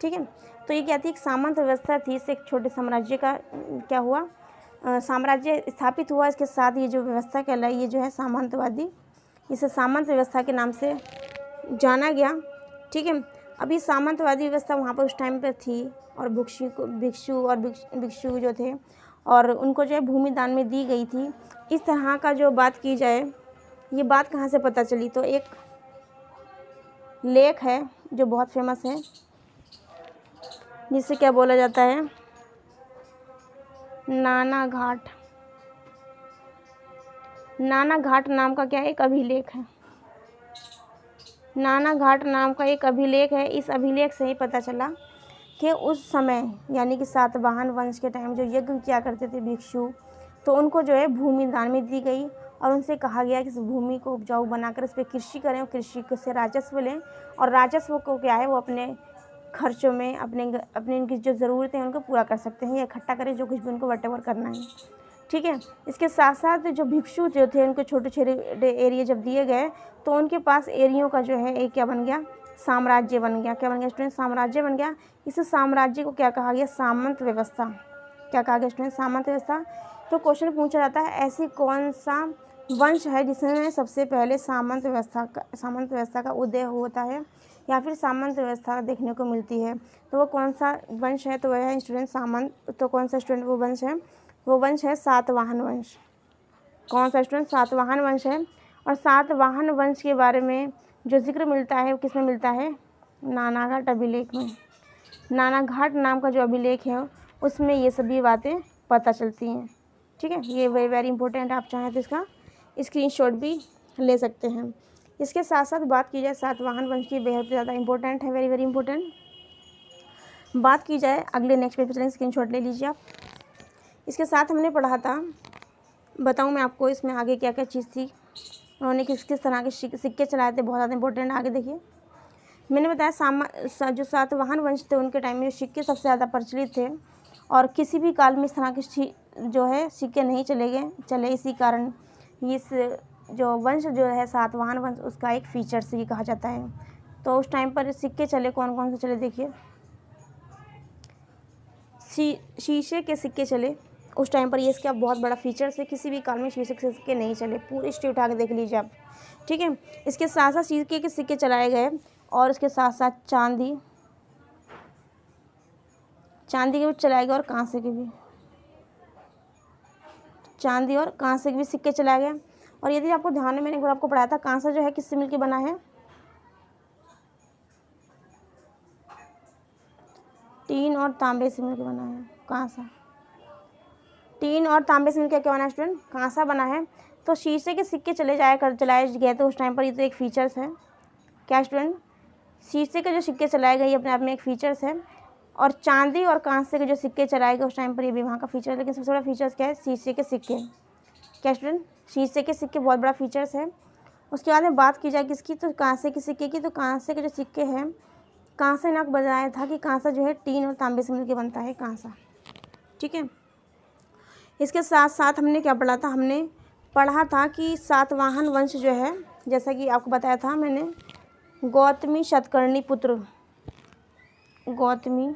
ठीक है, तो ये क्या थी? एक सामंत व्यवस्था थी। इससे एक छोटे साम्राज्य का क्या हुआ? साम्राज्य स्थापित हुआ। इसके साथ ये जो व्यवस्था कहलाई, ये जो है सामंतवादी, इसे सामंत व्यवस्था के नाम से जाना गया। ठीक है, अभी सामंतवादी व्यवस्था वहाँ पर उस टाइम पर थी, और भिक्षु जो थे और उनको जो है भूमि दान में दी गई थी। इस तरह का जो बात की जाए, ये बात कहाँ से पता चली? तो एक लेख है जो बहुत फेमस है, जिसे क्या बोला जाता है? नाना घाट नाम का क्या एक अभिलेख है। नाना घाट नाम का एक अभिलेख है। इस अभिलेख से ही पता चला कि उस समय यानी कि सातवाहन वंश के टाइम जो यज्ञ किया करते थे भिक्षु, तो उनको जो है भूमि दान में दी गई, और उनसे कहा गया कि इस भूमि को उपजाऊ बनाकर इस पर कृषि करें और कृषि से राजस्व लें, और राजस्व को क्या है वो अपने खर्चों में अपने इनकी जो ज़रूरतें हैं उनको पूरा कर सकते हैं, या इकट्ठा करें जो कुछ भी उनको वटेवर करना है। ठीक है, इसके साथ साथ जो भिक्षु जो थे उनको छोटे छोटे एरिया जब दिए गए, तो उनके पास एरियो का जो है एक क्या बन गया? साम्राज्य बन गया। क्या बन गया स्टूडेंट? साम्राज्य बन गया। इस साम्राज्य को क्या कहा गया? सामंत व्यवस्था। क्या कहा गया स्टूडेंट? सामंत व्यवस्था। तो क्वेश्चन पूछा जाता है ऐसी कौन सा वंश है जिसमें सबसे पहले सामंत व्यवस्था का उदय होता है, या फिर सामंत व्यवस्था देखने को मिलती है? तो वो कौन सा वंश है? तो वह है स्टूडेंट सामंत। तो कौन सा स्टूडेंट वो वंश है? वो वंश है सातवाहन वंश। कौन सा स्टूडेंट? सातवाहन वंश है। और सातवाहन वंश के बारे में जो जिक्र मिलता है वो किसमें मिलता है? नाना घाट अभिलेख में। नाना घाट नाम का जो अभिलेख है उसमें ये सभी बातें पता चलती हैं। ठीक है, ये वेरी वेरी इंपॉर्टेंट, आप चाहें तो इसका स्क्रीनशॉट भी ले सकते हैं। इसके साथ साथ बात की जाए सातवाहन वंश की, बेहद ज़्यादा इंपॉर्टेंट है, वेरी वेरी इंपॉर्टेंट। बात की जाए अगले नेक्स्ट पेज पे चलेंगे, स्क्रीनशॉट ले लीजिए आप। इसके साथ हमने पढ़ा था, बताऊं मैं आपको इसमें आगे क्या क्या चीज़ थी, उन्होंने किस किस तरह के सिक्के चलाए थे, बहुत ज़्यादा इंपॉर्टेंट। आगे देखिए, मैंने बताया जो सातवाहन वंश थे उनके टाइम में सिक्के सबसे ज़्यादा प्रचलित थे, और किसी भी काल में इस तरह के जो है सिक्के नहीं चले। इसी कारण इस जो वंश जो है सातवाहन वंश, उसका एक फीचर से ये कहा जाता है। तो उस टाइम पर सिक्के चले, कौन कौन से चले देखिए, शीशे के सिक्के चले उस टाइम पर। ये इसका बहुत बड़ा फीचर है, किसी भी काल में शीशे के सिक्के नहीं चले, पूरी हिस्ट्री उठा के देख लीजिए आप, ठीक है। इसके साथ साथ शीशे के सिक्के चलाए गए, और इसके साथ साथ चांदी के भी चलाए गए, और कांसे के भी, चांदी और कांसे के भी सिक्के चलाए गए। और यदि आपको ध्यान में, मैंने एक बार आपको पढ़ाया था, कांसा जो है किससे मिलकर बना है, टीन और तांबे से मिलकर बना है कांसा। टीन और तांबे से मिलकर क्या बना है स्टूडेंट, कांसा बना है। तो शीशे के सिक्के चलाए गए थे उस टाइम पर, ये तो एक फीचर्स है। क्या स्टूडेंट, शीशे के जो सिक्के चलाए गए अपने आप में एक फीचर्स है, और चांदी और कांसे के जो सिक्के चलाए गए उस टाइम पर, ये भी वहाँ का फीचर है। लेकिन सबसे बड़ा फीचर्स क्या है, शीशे के सिक्के। क्या स्टूडेंट, शीशे के सिक्के बहुत बड़ा फीचर्स है। उसके बाद में बात की जाए किसकी, तो कांसे के सिक्के की। तो कांसे के जो सिक्के हैं, कांसे ने बताया था कि कांसा जो है टीन और तांबे से मिलकर बनता है कांसा, ठीक है। इसके साथ साथ हमने क्या पढ़ा था, हमने पढ़ा था कि सातवाहन वंश जो है, जैसा कि आपको बताया था मैंने, गौतमी शतकर्णी पुत्र, गौतमी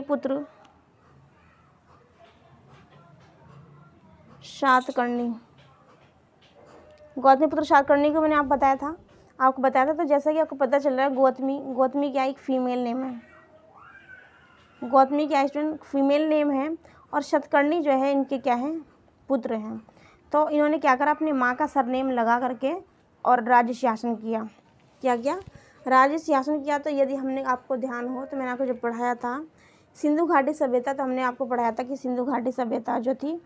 पुत्र सातकर्णी, गौतमी पुत्र सातकर्णी को मैंने आपको बताया था। तो जैसा कि आपको पता चल रहा है, गौतमी क्या एक फीमेल नेम है, गौतमी क्या स्टूडेंट फीमेल नेम है, और शतकर्णी जो है इनके क्या हैं, पुत्र हैं। तो इन्होंने क्या करा, अपनी माँ का सरनेम लगा करके और राज्य शासन किया। क्या किया, राज्य शासन किया। तो यदि हमने, आपको ध्यान हो तो मैंने आपको जब पढ़ाया था सिंधु घाटी सभ्यता, तो हमने आपको पढ़ाया था कि सिंधु घाटी सभ्यता जो थी,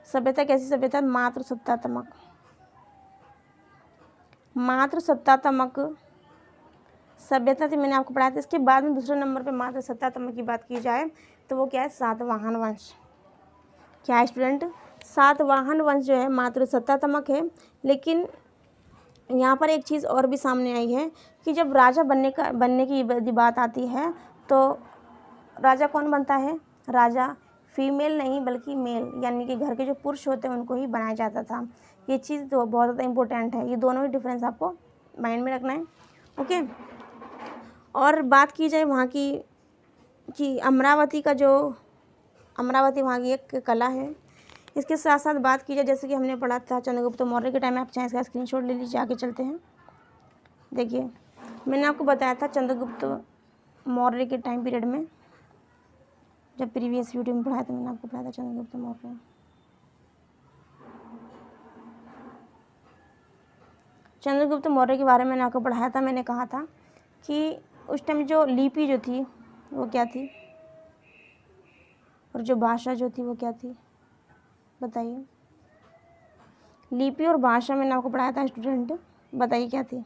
सभ्यता कैसी सभ्यता, मातृसत्तात्मक सभ्यता थी, मैंने आपको पढ़ाया था। इसके बाद में दूसरे नंबर पे मातृसत्तात्मक की बात की जाए तो वो क्या है, सातवाहन वंश। क्या है स्टूडेंट, सातवाहन वंश जो है मातृसत्तात्मक है। लेकिन यहाँ पर एक चीज़ और भी सामने आई है कि जब राजा बनने की यदि बात आती है, तो राजा कौन बनता है, राजा फीमेल नहीं बल्कि मेल, यानी कि घर के जो पुरुष होते हैं उनको ही बनाया जाता था। ये चीज़ तो बहुत ज़्यादा इंपॉर्टेंट है, ये दोनों ही डिफरेंस आपको माइंड में रखना है, ओके। और बात की जाए वहाँ की कि अमरावती वहाँ की एक कला है। इसके साथ साथ बात की जाए, जैसे कि हमने पढ़ा था चंद्रगुप्त मौर्य के टाइम में, आप चाहें इसका स्क्रीनशॉट ले लीजिए, आगे चलते हैं। देखिए, मैंने आपको बताया था चंद्रगुप्त मौर्य के टाइम पीरियड में, जब प्रीवियस वीडियो में पढ़ाया था, मैंने आपको पढ़ाया था चंद्रगुप्त मौर्य के बारे में मैंने आपको पढ़ाया था। मैंने कहा था कि उस टाइम जो लिपि जो थी वो क्या थी, और जो भाषा जो थी वो क्या थी, बताइए। लिपि और भाषा मैंने आपको पढ़ाया था स्टूडेंट, बताइए क्या थी।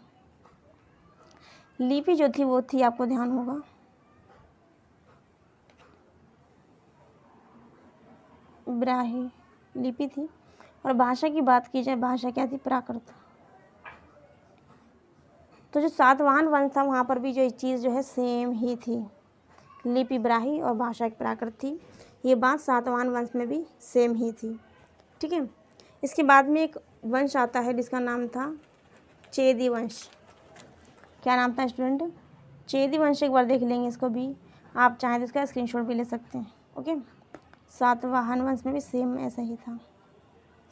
लिपि जो थी वो थी, आपको ध्यान होगा, ब्राह्मी लिपि थी। और भाषा की बात की जाए, भाषा क्या थी, प्राकृत। तो जो सातवाहन वंश था वहाँ पर भी जो चीज़ जो है सेम ही थी, लिपि ब्राह्मी और भाषा एक प्राकृत थी। ये बात सातवाहन वंश में भी सेम ही थी, ठीक है। इसके बाद में एक वंश आता है जिसका नाम था चेदी वंश। क्या नाम था स्टूडेंट, चेदी वंश। एक बार देख लेंगे इसको भी, आप चाहें तो इसका स्क्रीनशॉट भी ले सकते हैं, ओके। सातवाहन वंश में भी सेम ऐसा ही था।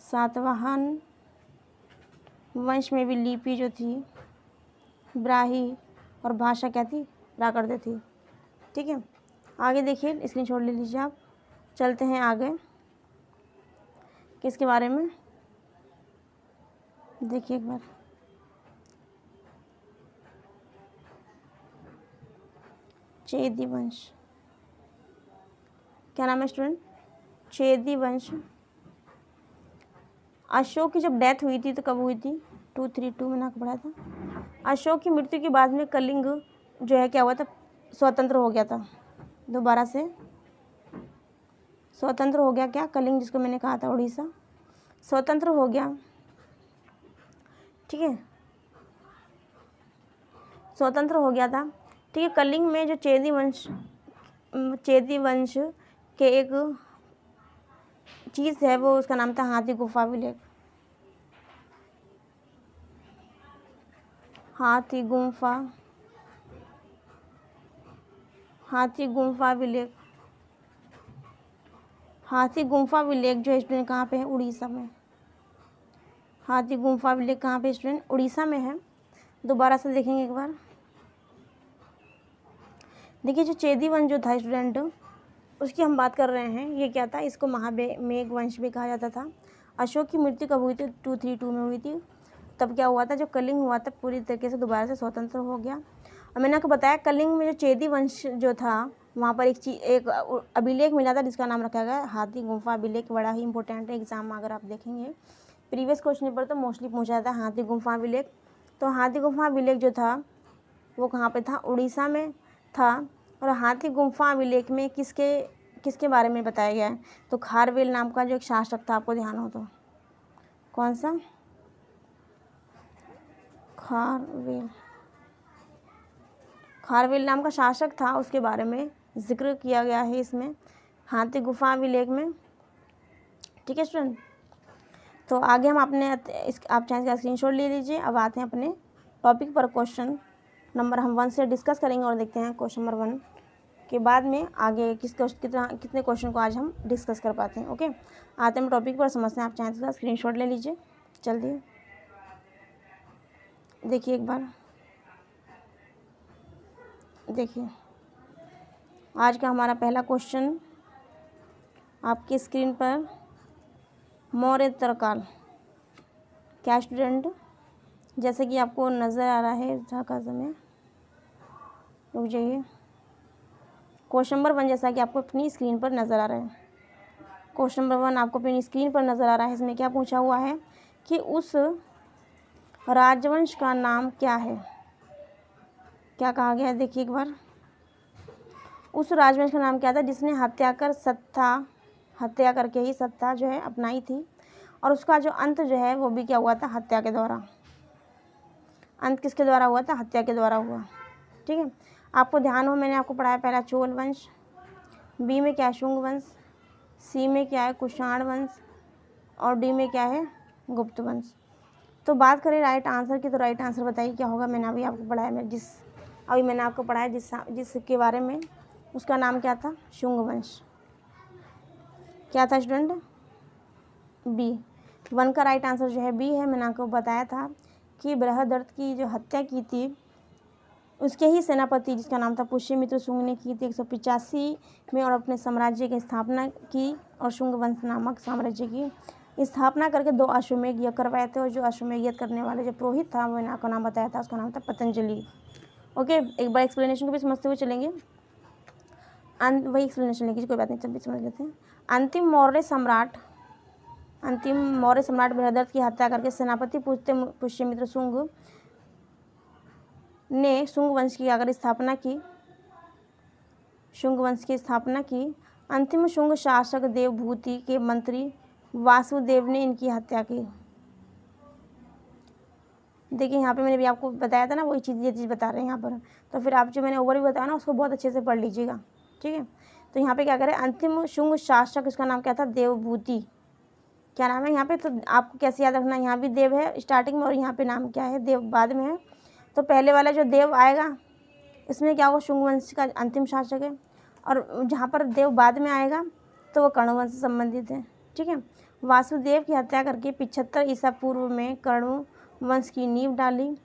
सातवाहन वंश में भी लिपि जो थी ब्राह्मी और भाषा क्या थी, प्राकृत थी, ठीक है। आगे देखिए, स्क्रीनशॉट ले लीजिए आप। चलते हैं आगे, किसके बारे में देखिए एक बार। चेदी वंश, क्या नाम है स्टूडेंट? चेदी वंश। अशोक की जब डेथ हुई थी तो कब हुई थी? 232 मैंने आपको पढ़ाया था। अशोक की मृत्यु के बाद में कलिंग जो है क्या हुआ था? स्वतंत्र हो गया था, दोबारा से स्वतंत्र हो गया। क्या? कलिंग, जिसको मैंने कहा था उड़ीसा, स्वतंत्र हो गया। ठीक है, स्वतंत्र हो गया था। ठीक है, कलिंग में जो चेदी वंश के एक चीज़ है वो उसका नाम था हाथी गुफा विलेख। हाथी गुफा विलेख। हाथी गुफा विलेख जो स्टूडेंट कहाँ पे है? उड़ीसा में। हाथी गुफा विलेख कहाँ पे स्टूडेंट? उड़ीसा में है। दोबारा से देखेंगे एक बार। देखिए, जो चेदी वंश जो था स्टूडेंट, उसकी हम बात कर रहे हैं। ये क्या था? इसको महामेघ वंश भी कहा जाता था। अशोक की मृत्यु कब हुई थी? 232 में हुई थी। तब क्या हुआ था? जो कलिंग हुआ था पूरी तरीके से दोबारा से स्वतंत्र हो गया। और मैंने आपको बताया कलिंग में जो चेदी वंश जो था वहाँ पर एक अभिलेख मिला था जिसका नाम रखा गया हाथी गुफा अभिलेख। बड़ा ही इंपॉर्टेंट है, एग्जाम में अगर आप देखेंगे प्रीवियस क्वेश्चन पेपर तो मोस्टली पूछा था हाथी गुफा अभिलेख। तो हाथी गुफा अभिलेख जो था वो कहाँ पे था? उड़ीसा में था। और हाथी गुफा अभिलेख में किसके बारे में बताया गया है? तो खारवेल नाम का जो एक शासक था, आपको ध्यान हो तो, कौन सा? खारवेल नाम का शासक था, उसके बारे में जिक्र किया गया है इसमें हाथी गुफा अभिलेख में। ठीक है स्टूडेंट, तो आगे हम अपने आप चाहें इसका स्क्रीनशॉट ले लीजिए। अब आते हैं अपने टॉपिक पर। क्वेश्चन नंबर हम 1 से डिस्कस करेंगे और देखते हैं क्वेश्चन नंबर 1 के बाद में आगे कितने क्वेश्चन को आज हम डिस्कस कर पाते हैं। ओके, आते हैं हम टॉपिक पर, समझते हैं। आप चाहें इसका स्क्रीनशॉट ले लीजिए जल्दी। देखिए एक बार, देखिए आज का हमारा पहला क्वेश्चन आपकी स्क्रीन पर, मौर्य तरकाल। क्या स्टूडेंट? जैसे कि आपको नज़र आ रहा है झाका समय, रुक जाइए। क्वेश्चन नंबर 1 जैसा कि आपको अपनी स्क्रीन पर नज़र आ रहा है, क्वेश्चन नंबर 1 आपको अपनी स्क्रीन पर नज़र आ रहा है। इसमें क्या पूछा हुआ है कि उस राजवंश का नाम क्या है? क्या कहा गया है? देखिए एक बार, उस राजवंश का नाम क्या था जिसने हत्या करके ही सत्ता जो है अपनाई थी, और उसका जो अंत जो है वो भी क्या हुआ था? हत्या के द्वारा। अंत किसके द्वारा हुआ था? हत्या के द्वारा हुआ। ठीक है, आपको ध्यान हो मैंने आपको पढ़ाया पहला चोल वंश, बी में क्या है? शुंग वंश, सी में क्या है? कुषाण वंश, और डी में क्या है? गुप्त वंश। तो बात करें राइट आंसर की, तो राइट आंसर बताइए क्या होगा? मैंने अभी आपको पढ़ाया, मैंने आपको पढ़ाया जिसके बारे में, उसका नाम क्या था? शुंग वंश। क्या था स्टूडेंट? बी। 1 का राइट आंसर जो है बी है। मैंने आपको बताया था कि बृहदरथ की जो हत्या की थी उसके ही सेनापति जिसका नाम था पुष्यमित्र शुंग ने की थी 185 में, और अपने साम्राज्य की स्थापना की, और शुंग वंश नामक साम्राज्य की स्थापना करके 2 अश्वमेध यज्ञ करवाए थे। और जो अश्वमेध यज्ञ करने वाले जो पुरोहित था मैंने आपको नाम बताया था, उसका नाम था पतंजलि। ओके, एक बार एक्सप्लेनेशन को भी समझते हुए चलेंगे। वही एक्सप्लेनेशन लेंगे, कोई बात नहीं, चलिए समझ लेते हैं। अंतिम मौर्य सम्राट बृहदरथ की हत्या करके सेनापति पुष्यमित्र शुंग ने शुंग वंश की स्थापना की। अंतिम शुंग शासक देवभूति के मंत्री वासुदेव ने इनकी हत्या की। देखिए यहाँ पे मैंने भी आपको बताया था ना, वही ये चीज़ बता रहे हैं यहाँ पर। तो फिर आप जो मैंने ओवर भी बताया ना उसको बहुत अच्छे से पढ़ लीजिएगा। ठीक है, तो यहाँ पे क्या करें? अंतिम शुंग शासक, उसका नाम क्या था? देवभूति। क्या नाम है यहाँ पे? तो आपको कैसे याद रखना, यहाँ भी देव है स्टार्टिंग में और यहाँ पे नाम क्या है? देव बाद में है। तो पहले वाला जो देव आएगा इसमें क्या होगा? शुंग वंश का अंतिम शासक है, और जहाँ पर देव बाद में आएगा तो वो कर्ण वंश से संबंधित है। ठीक है, वासुदेव की हत्या करके 75 ईसा पूर्व में कर्ण वंश की नींव डाली,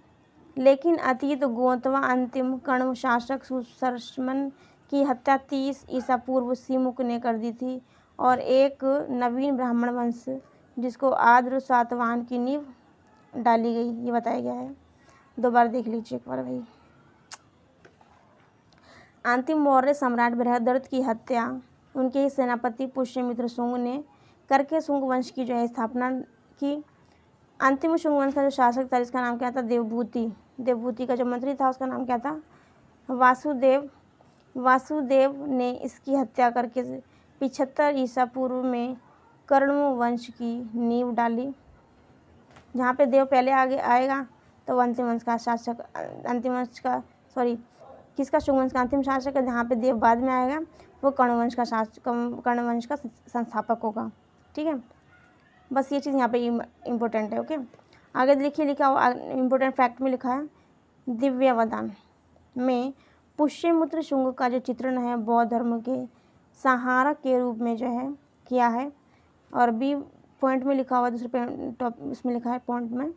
लेकिन अतीत गोतवा अंतिम कर्ण शासक सुशर्मन की हत्या 30 ईसा पूर्व सिमुक ने कर दी थी, और एक नवीन ब्राह्मण वंश जिसको आद्र सातवाहन की नींव डाली गई, ये बताया गया है। 2 बार देख लीजिए एक बार भाई। अंतिम मौर्य सम्राट बृहद्रथ की हत्या उनके ही सेनापति पुष्यमित्र शुंग ने करके शुंग वंश की जो है स्थापना की। अंतिम शुंग वंश का जो शासक था जिसका नाम क्या था, देवभूति। देवभूति का जो मंत्री था उसका नाम क्या था, वासुदेव। वासुदेव ने इसकी हत्या करके 75 ईसा पूर्व में कर्ण वंश की नींव डाली। जहाँ पे देव पहले आगे आएगा तो अंतिम वंश का शासक, अंतिम वंश का सॉरी किसका, शुंग वंश का अंतिम शासक है। जहाँ पे देव बाद में आएगा वो कर्ण वंश का शासक, कर्ण वंश का संस्थापक होगा। ठीक है, बस ये चीज़ यहाँ पे इम्पोर्टेंट है। ओके, आगे देखिए लिखा हुआ इम्पोर्टेंट फैक्ट में लिखा है, दिव्यवदान में पुष्यमित्र शुंग का जो चित्रण है बौद्ध धर्म के संहारक के रूप में जो है किया है। और बी पॉइंट में लिखा हुआ, दूसरे इसमें लिखा है पॉइंट में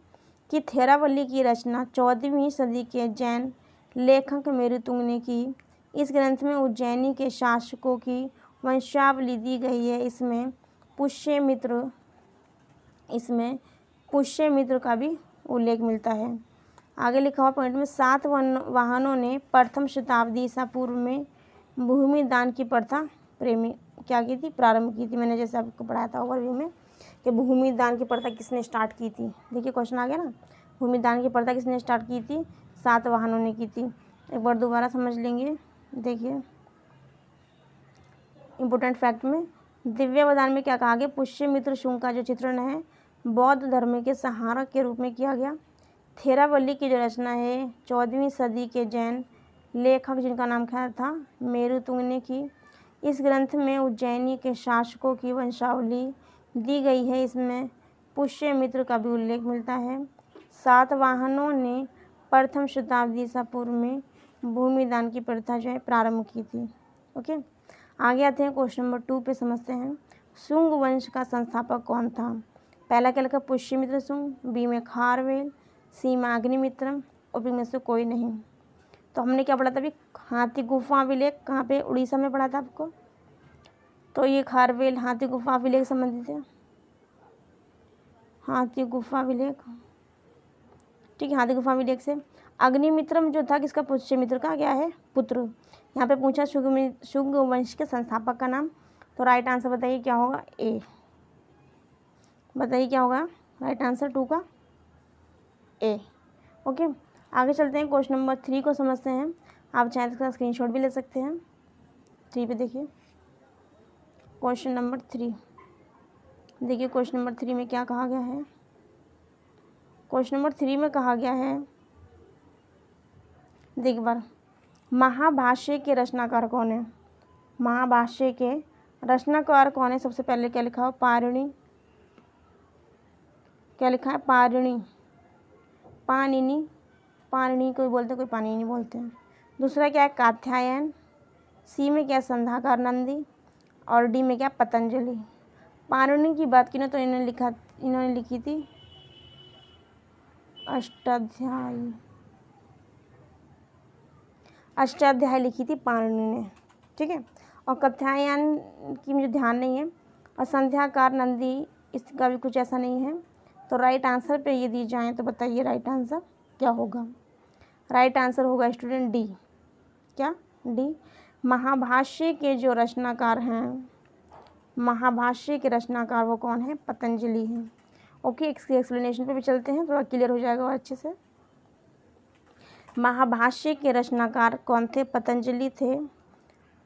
कि थेरावल्ली की रचना 14वीं सदी के जैन लेखक मेरुतुंग ने की। इस ग्रंथ में उज्जैनी के शासकों की वंशावली दी गई है। इसमें पुष्यमित्र का भी उल्लेख मिलता है। आगे लिखा हुआ पॉइंट में 7 वाहनों ने प्रथम शताब्दी ईसा पूर्व में भूमि दान की प्रथा प्रारंभ की थी। मैंने जैसे आपको पढ़ाया था ओवरव्यू में कि भूमि दान की प्रथा किसने स्टार्ट की थी। देखिए क्वेश्चन आ गया ना, भूमि दान की प्रथा किसने स्टार्ट की थी, 7 वाहनों ने की थी। एक बार दोबारा समझ लेंगे। देखिए इम्पोर्टेंट फैक्ट में दिव्यवदान में क्या कहा गया, पुष्यमित्र शुंग का जो चित्रण है बौद्ध धर्म के संहारक के रूप में किया गया। थेरावल्ली की जो रचना है 14वीं सदी के जैन लेखक जिनका नाम क्या था, मेरुतुंग ने की। इस ग्रंथ में उज्जैनी के शासकों की वंशावली दी गई है। इसमें पुष्यमित्र का भी उल्लेख मिलता है। 7 वाहनों ने प्रथम शताब्दी ईसा पूर्व में भूमिदान की प्रथा जो है प्रारंभ की थी। ओके, आगे आते हैं क्वेश्चन नंबर 2 पे, समझते हैं शुंग वंश का संस्थापक कौन था। पहला क्या लिखा, पुष्यमित्र शुंग, बी में खारवेल, सी में अग्निमित्रम और बी में से कोई नहीं। तो हमने क्या पढ़ा था अभी, हाथी गुफा अभिलेख कहाँ पे, उड़ीसा में पढ़ा था आपको। तो ये खारवेल हाथी गुफा अभिलेख संबंधित है, हाथी गुफा अभिलेख। ठीक है, हाथी गुफा अभिलेख से अग्निमित्रम जो था किसका, पुष्यमित्र का क्या है, पुत्र। यहाँ पे पूछा शुंग वंश के संस्थापक का नाम। तो राइट आंसर बताइए क्या होगा, ए। बताइए क्या होगा राइट आंसर 2 का ए। ओके, आगे चलते हैं क्वेश्चन नंबर 3 को समझते हैं। आप चाहें तो इसका स्क्रीनशॉट भी ले सकते हैं। 3 पे देखिए क्वेश्चन नंबर 3। देखिए क्वेश्चन नंबर 3 में क्या कहा गया है। क्वेश्चन नंबर 3 में कहा गया है, देख बार, महाभाष्य के रचनाकार कौन है। महाभाष्य के रचनाकार कौन है, सबसे पहले क्या लिखा हो, पाणिनि। क्या लिखा है, पाणिनि। पाणिनि, पाणिनि कोई बोलते हैं, कोई पाणिनि बोलते हैं। दूसरा क्या है, कात्यायन। सी में क्या, संध्याकार नंदी। और डी में क्या, पतंजलि। पाणिनि की बात की ना तो इन्होंने लिखी थी अष्टाध्यायी लिखी थी पाणिनि ने। ठीक है, और कात्यायन की मुझे ध्यान नहीं है, और संध्याकार नंदी इसका भी कुछ ऐसा नहीं है। तो राइट आंसर पे ये दी जाए तो बताइए राइट आंसर क्या होगा। राइट आंसर होगा स्टूडेंट डी। क्या, डी। महाभाष्य के जो रचनाकार हैं, महाभाष्य के रचनाकार वो कौन है, पतंजलि हैं। ओके, इसके एक्सप्लेनेशन पे भी चलते हैं, थोड़ा क्लियर हो जाएगा और अच्छे से। महाभाष्य के रचनाकार कौन थे, पतंजलि थे।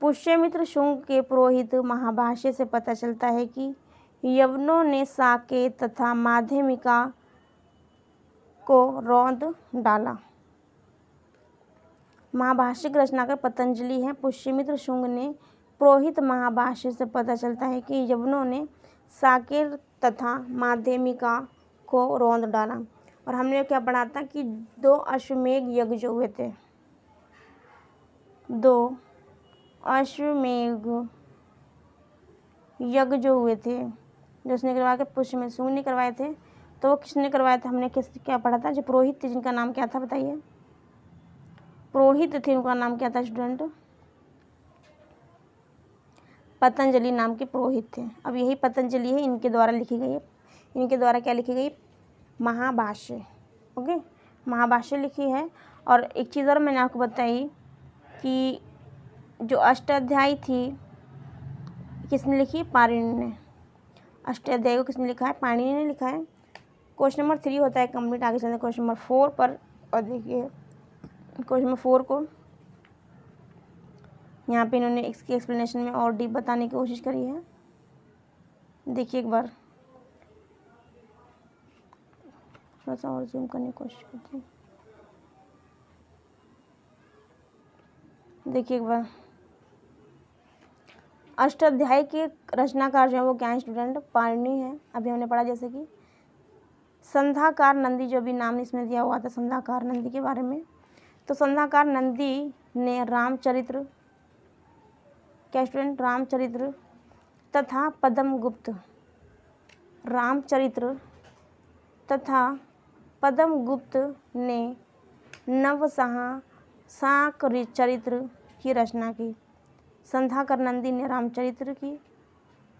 पुष्यमित्र शुंग के पुरोहित। महाभाष्य से पता चलता है कि यवनों ने साकेत तथा माध्यमिका को रौंद डाला। महाभाष्य के रचनाकार पतंजलि हैं। पुष्यमित्र शुंग ने पुरोहित। महाभाष्य से पता चलता है कि यवनों ने साकेत तथा माध्यमिका को रौंद डाला। और हमने क्या पढ़ा था कि 2 अश्वमेध यज्ञ जो हुए थे, 2 अश्वमेध यज्ञ जो हुए थे, जो उसने करवाया, पुष्यमित्र शुंग ने करवाए थे। तो वो किसने करवाया था, हमने क्या पढ़ा था, जो पुरोहित थे जिनका नाम क्या था बताइए। पुरोहित थे, उनका नाम क्या था स्टूडेंट, पतंजलि नाम के पुरोहित थे। अब यही पतंजलि है, इनके द्वारा लिखी गई है, इनके द्वारा क्या लिखी गई, महाभाष्य। ओके, महाभाष्य लिखी है। और एक चीज़ और मैंने आपको बताई कि जो अष्टाध्यायी थी किसने लिखी? पाणिनि ने। अष्टाध्यायी को किसने लिखा है? पाणिनि ने लिखा है। क्वेश्चन नंबर 3 होता है कंप्लीट। आगे चलते हैं क्वेश्चन नंबर 4 पर। और देखिए क्वेश्चन नंबर 4 को यहाँ पे इन्होंने इसकी एक्सप्लेनेशन में और डीप बताने की कोशिश करी है। देखिए एक बार थोड़ा सा और जूम करने की कोशिश करती हूँ। देखिए एक बार, अष्टाध्यायी के रचनाकार जो है वो क्या है स्टूडेंट? पाणिनि है। अभी हमने पढ़ा जैसे कि संध्याकार नंदी जो भी नाम इसमें दिया हुआ था संध्याकार नंदी के बारे में। तो संध्याकार नंदी ने रामचरित्र, क्या स्टूडेंट? रामचरित्र तथा पद्मगुप्त, रामचरित्र तथा पद्मगुप्त ने नवशाक चरित्र की रचना की। संध्याकर नंदी ने रामचरित्र की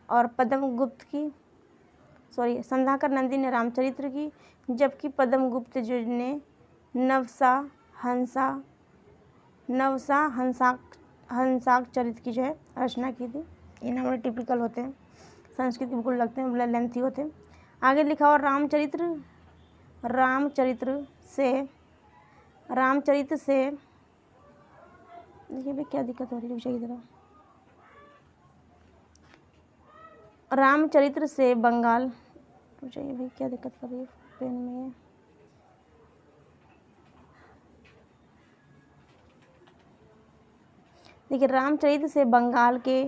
और पद्मगुप्त की, संध्याकर नंदी ने रामचरित्र की, जबकि पद्मगुप्त जो ने हंसाक चरित्र की जो है रचना की थी। ये नाम टिपिकल होते हैं, संस्कृत के बिल्कुल लगते हैं, मतलब लेंथी होते हैं। आगे लिखा और रामचरित्र से देखिए भाई क्या दिक्कत हो रही है की तरह। रामचरित्र से बंगाल, चाहिए भाई क्या दिक्कत कर रही है पेन में ये। देखिए रामचरित्र से बंगाल के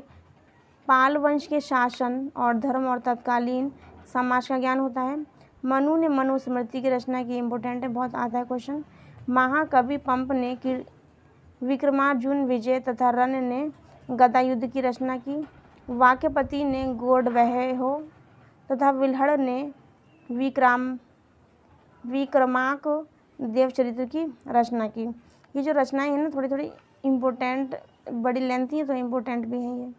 पाल वंश के शासन और धर्म और तत्कालीन समाज का ज्ञान होता है। मनु ने मनुस्मृति की रचना की। इम्पोर्टेंट है, बहुत आता है क्वेश्चन। महाकवि पंप ने विक्रमार्जुन विजय तथा रन ने गदा युद्ध की रचना की। वाक्यपति ने गोडवैहो तथा विल्हड़ ने विक्रमाक देवचरित्र की रचना की। ये जो रचनाएं हैं ना थोड़ी थोड़ी इम्पोर्टेंट, बड़ी लेंथी है तो इम्पोर्टेंट भी हैं ये।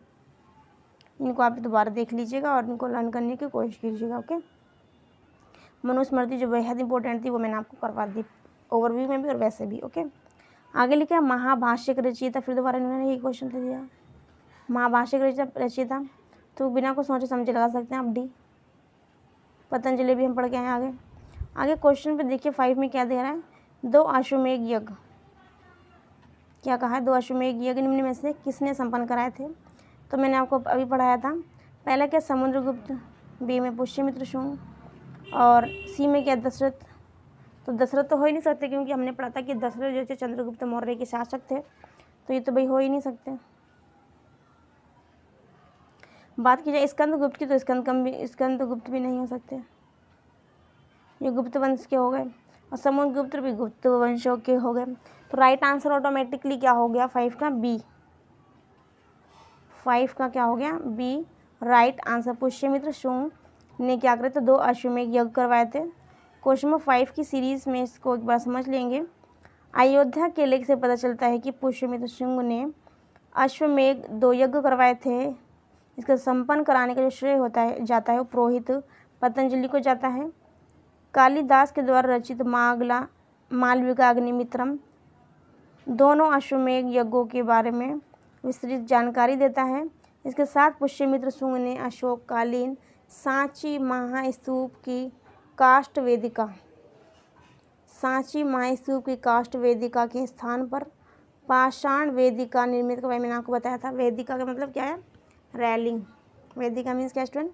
इनको आप दोबारा देख लीजिएगा और इनको लर्न करने की कोशिश कीजिएगा। ओके, मनुस्मृति जो बेहद इंपॉर्टेंट थी वो मैंने आपको करवा दी ओवरव्यू में भी और वैसे भी। ओके, आगे लिखा महाभाष्य के रचयिता। फिर दोबारा इन्होंने यही क्वेश्चन दे दिया, महाभाष्य के रचयिता। तो बिना कुछ सोचे समझे लगा सकते हैं आप डी। पतंजलि भी हम पढ़ के आए। आगे क्वेश्चन पे देखिए 5 में क्या दे रहा है? 2 अश्वमेध यज्ञ। क्या कहा है? 2 अश्वमेध यज्ञ निम्न में से किसने संपन्न कराए थे? तो मैंने आपको अभी पढ़ाया था। पहला क्या? समुद्रगुप्त, बी में पुष्यमित्र शुंग, और सी में क्या? दशरथ। तो दशरथ तो हो ही नहीं सकते क्योंकि हमने पढ़ा था कि दशरथ जैसे चंद्रगुप्त मौर्य के शासक थे, तो ये तो भाई हो ही नहीं सकते। बात की जाए स्कंदगुप्त की तो स्कंदगुप्त भी नहीं हो सकते, ये गुप्त वंश के हो गए, और समुद्रगुप्त भी गुप्त वंशों के हो गए। तो राइट आंसर ऑटोमेटिकली क्या हो गया? 5 का बी। 5 का क्या हो गया? B right answer. Pushyamitra Shunga ने क्या करे? तो 2 अश्वमेध यज्ञ करवाए थे। क्वेश्चन नंबर 5 की सीरीज में इसको एक बार समझ लेंगे। अयोध्या के लेख से पता चलता है कि पुष्यमित्र शुंग ने अश्वमेध 2 यज्ञ करवाए थे। इसका संपन्न कराने का जो श्रेय जाता है वो पुरोहित पतंजलि को जाता है। कालिदास के द्वारा रचित मालविका अग्निमित्रम दोनों अश्वमेध यज्ञों के बारे में विस्तृत जानकारी देता है। इसके साथ पुष्यमित्र शुंग ने अशोककालीन सांची महास्तूप की काष्ठ वेदिका के स्थान पर पाषाण वेदिका निर्मित करवाई। मैंने आपको बताया था वेदिका का मतलब क्या है? रैलिंग। वेदिका मीन्स क्या स्टूडेंट?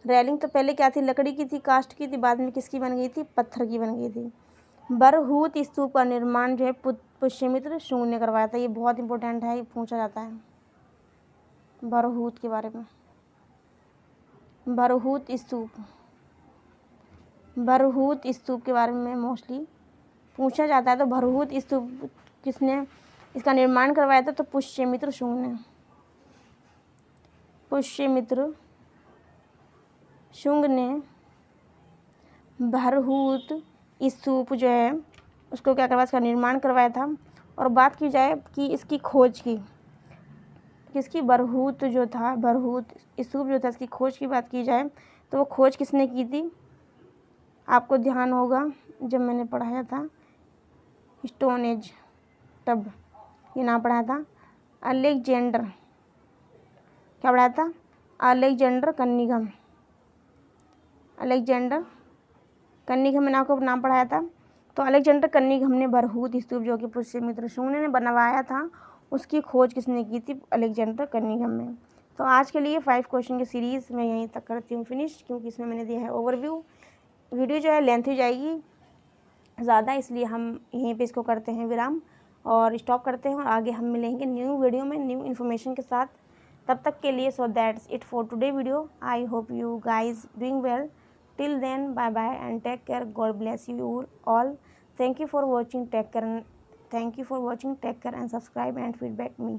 रैलिंग। तो पहले क्या थी? लकड़ी की थी, काष्ठ की थी, बाद में किसकी बन गई थी? पत्थर की बन गई थी। बरहूत स्तूप का निर्माण जो है पुष्यमित्र शुंग ने करवाया था। ये बहुत इंपॉर्टेंट है, ये पूछा जाता है बरहूत के बारे में। बरहूत स्तूप के बारे में मोस्टली पूछा जाता है। तो बरहूत स्तूप किसने इसका निर्माण करवाया था? तो पुष्यमित्र शुंग ने। पुष्यमित्र शुंग ने बरहूत स्तूप जो है उसको क्या करवाया? इसका निर्माण करवाया था। और बात की जाए कि इसकी खोज की किसकी? बरहूत जो था, बरहूत स्तूप जो था इसकी खोज की बात की जाए तो वो खोज किसने की थी? आपको ध्यान होगा जब मैंने पढ़ाया था स्टोन एज, तब ये नाम पढ़ाया था अलेक्जेंडर, क्या पढ़ाया था? Alexander Cunningham. अलेक्जेंडर कनिंघम मैंने आपको नाम पढ़ाया था। तो अलेक्जेंडर कनिंघम ने बरहूत स्तूप जो कि पुष्यमित्र शून्य ने बनवाया था, उसकी खोज किसने की थी? अलेक्जेंडर कनिंघम ने। तो आज के लिए 5 क्वेश्चन की सीरीज़ मैं यहीं तक करती हूँ फिनिश, क्योंकि इसमें मैंने दिया है ओवरव्यू। वीडियो जो है लेंथ हो जाएगी ज़्यादा, इसलिए हम यहीं पे इसको करते हैं विराम और स्टॉप करते हैं, और आगे हम मिलेंगे न्यू वीडियो में न्यू इन्फॉर्मेशन के साथ। तब तक के लिए so that's it for today video. I hope you guys doing well. Till then, bye bye and take care. God bless you all. Thank you for watching, take care and subscribe and feedback me.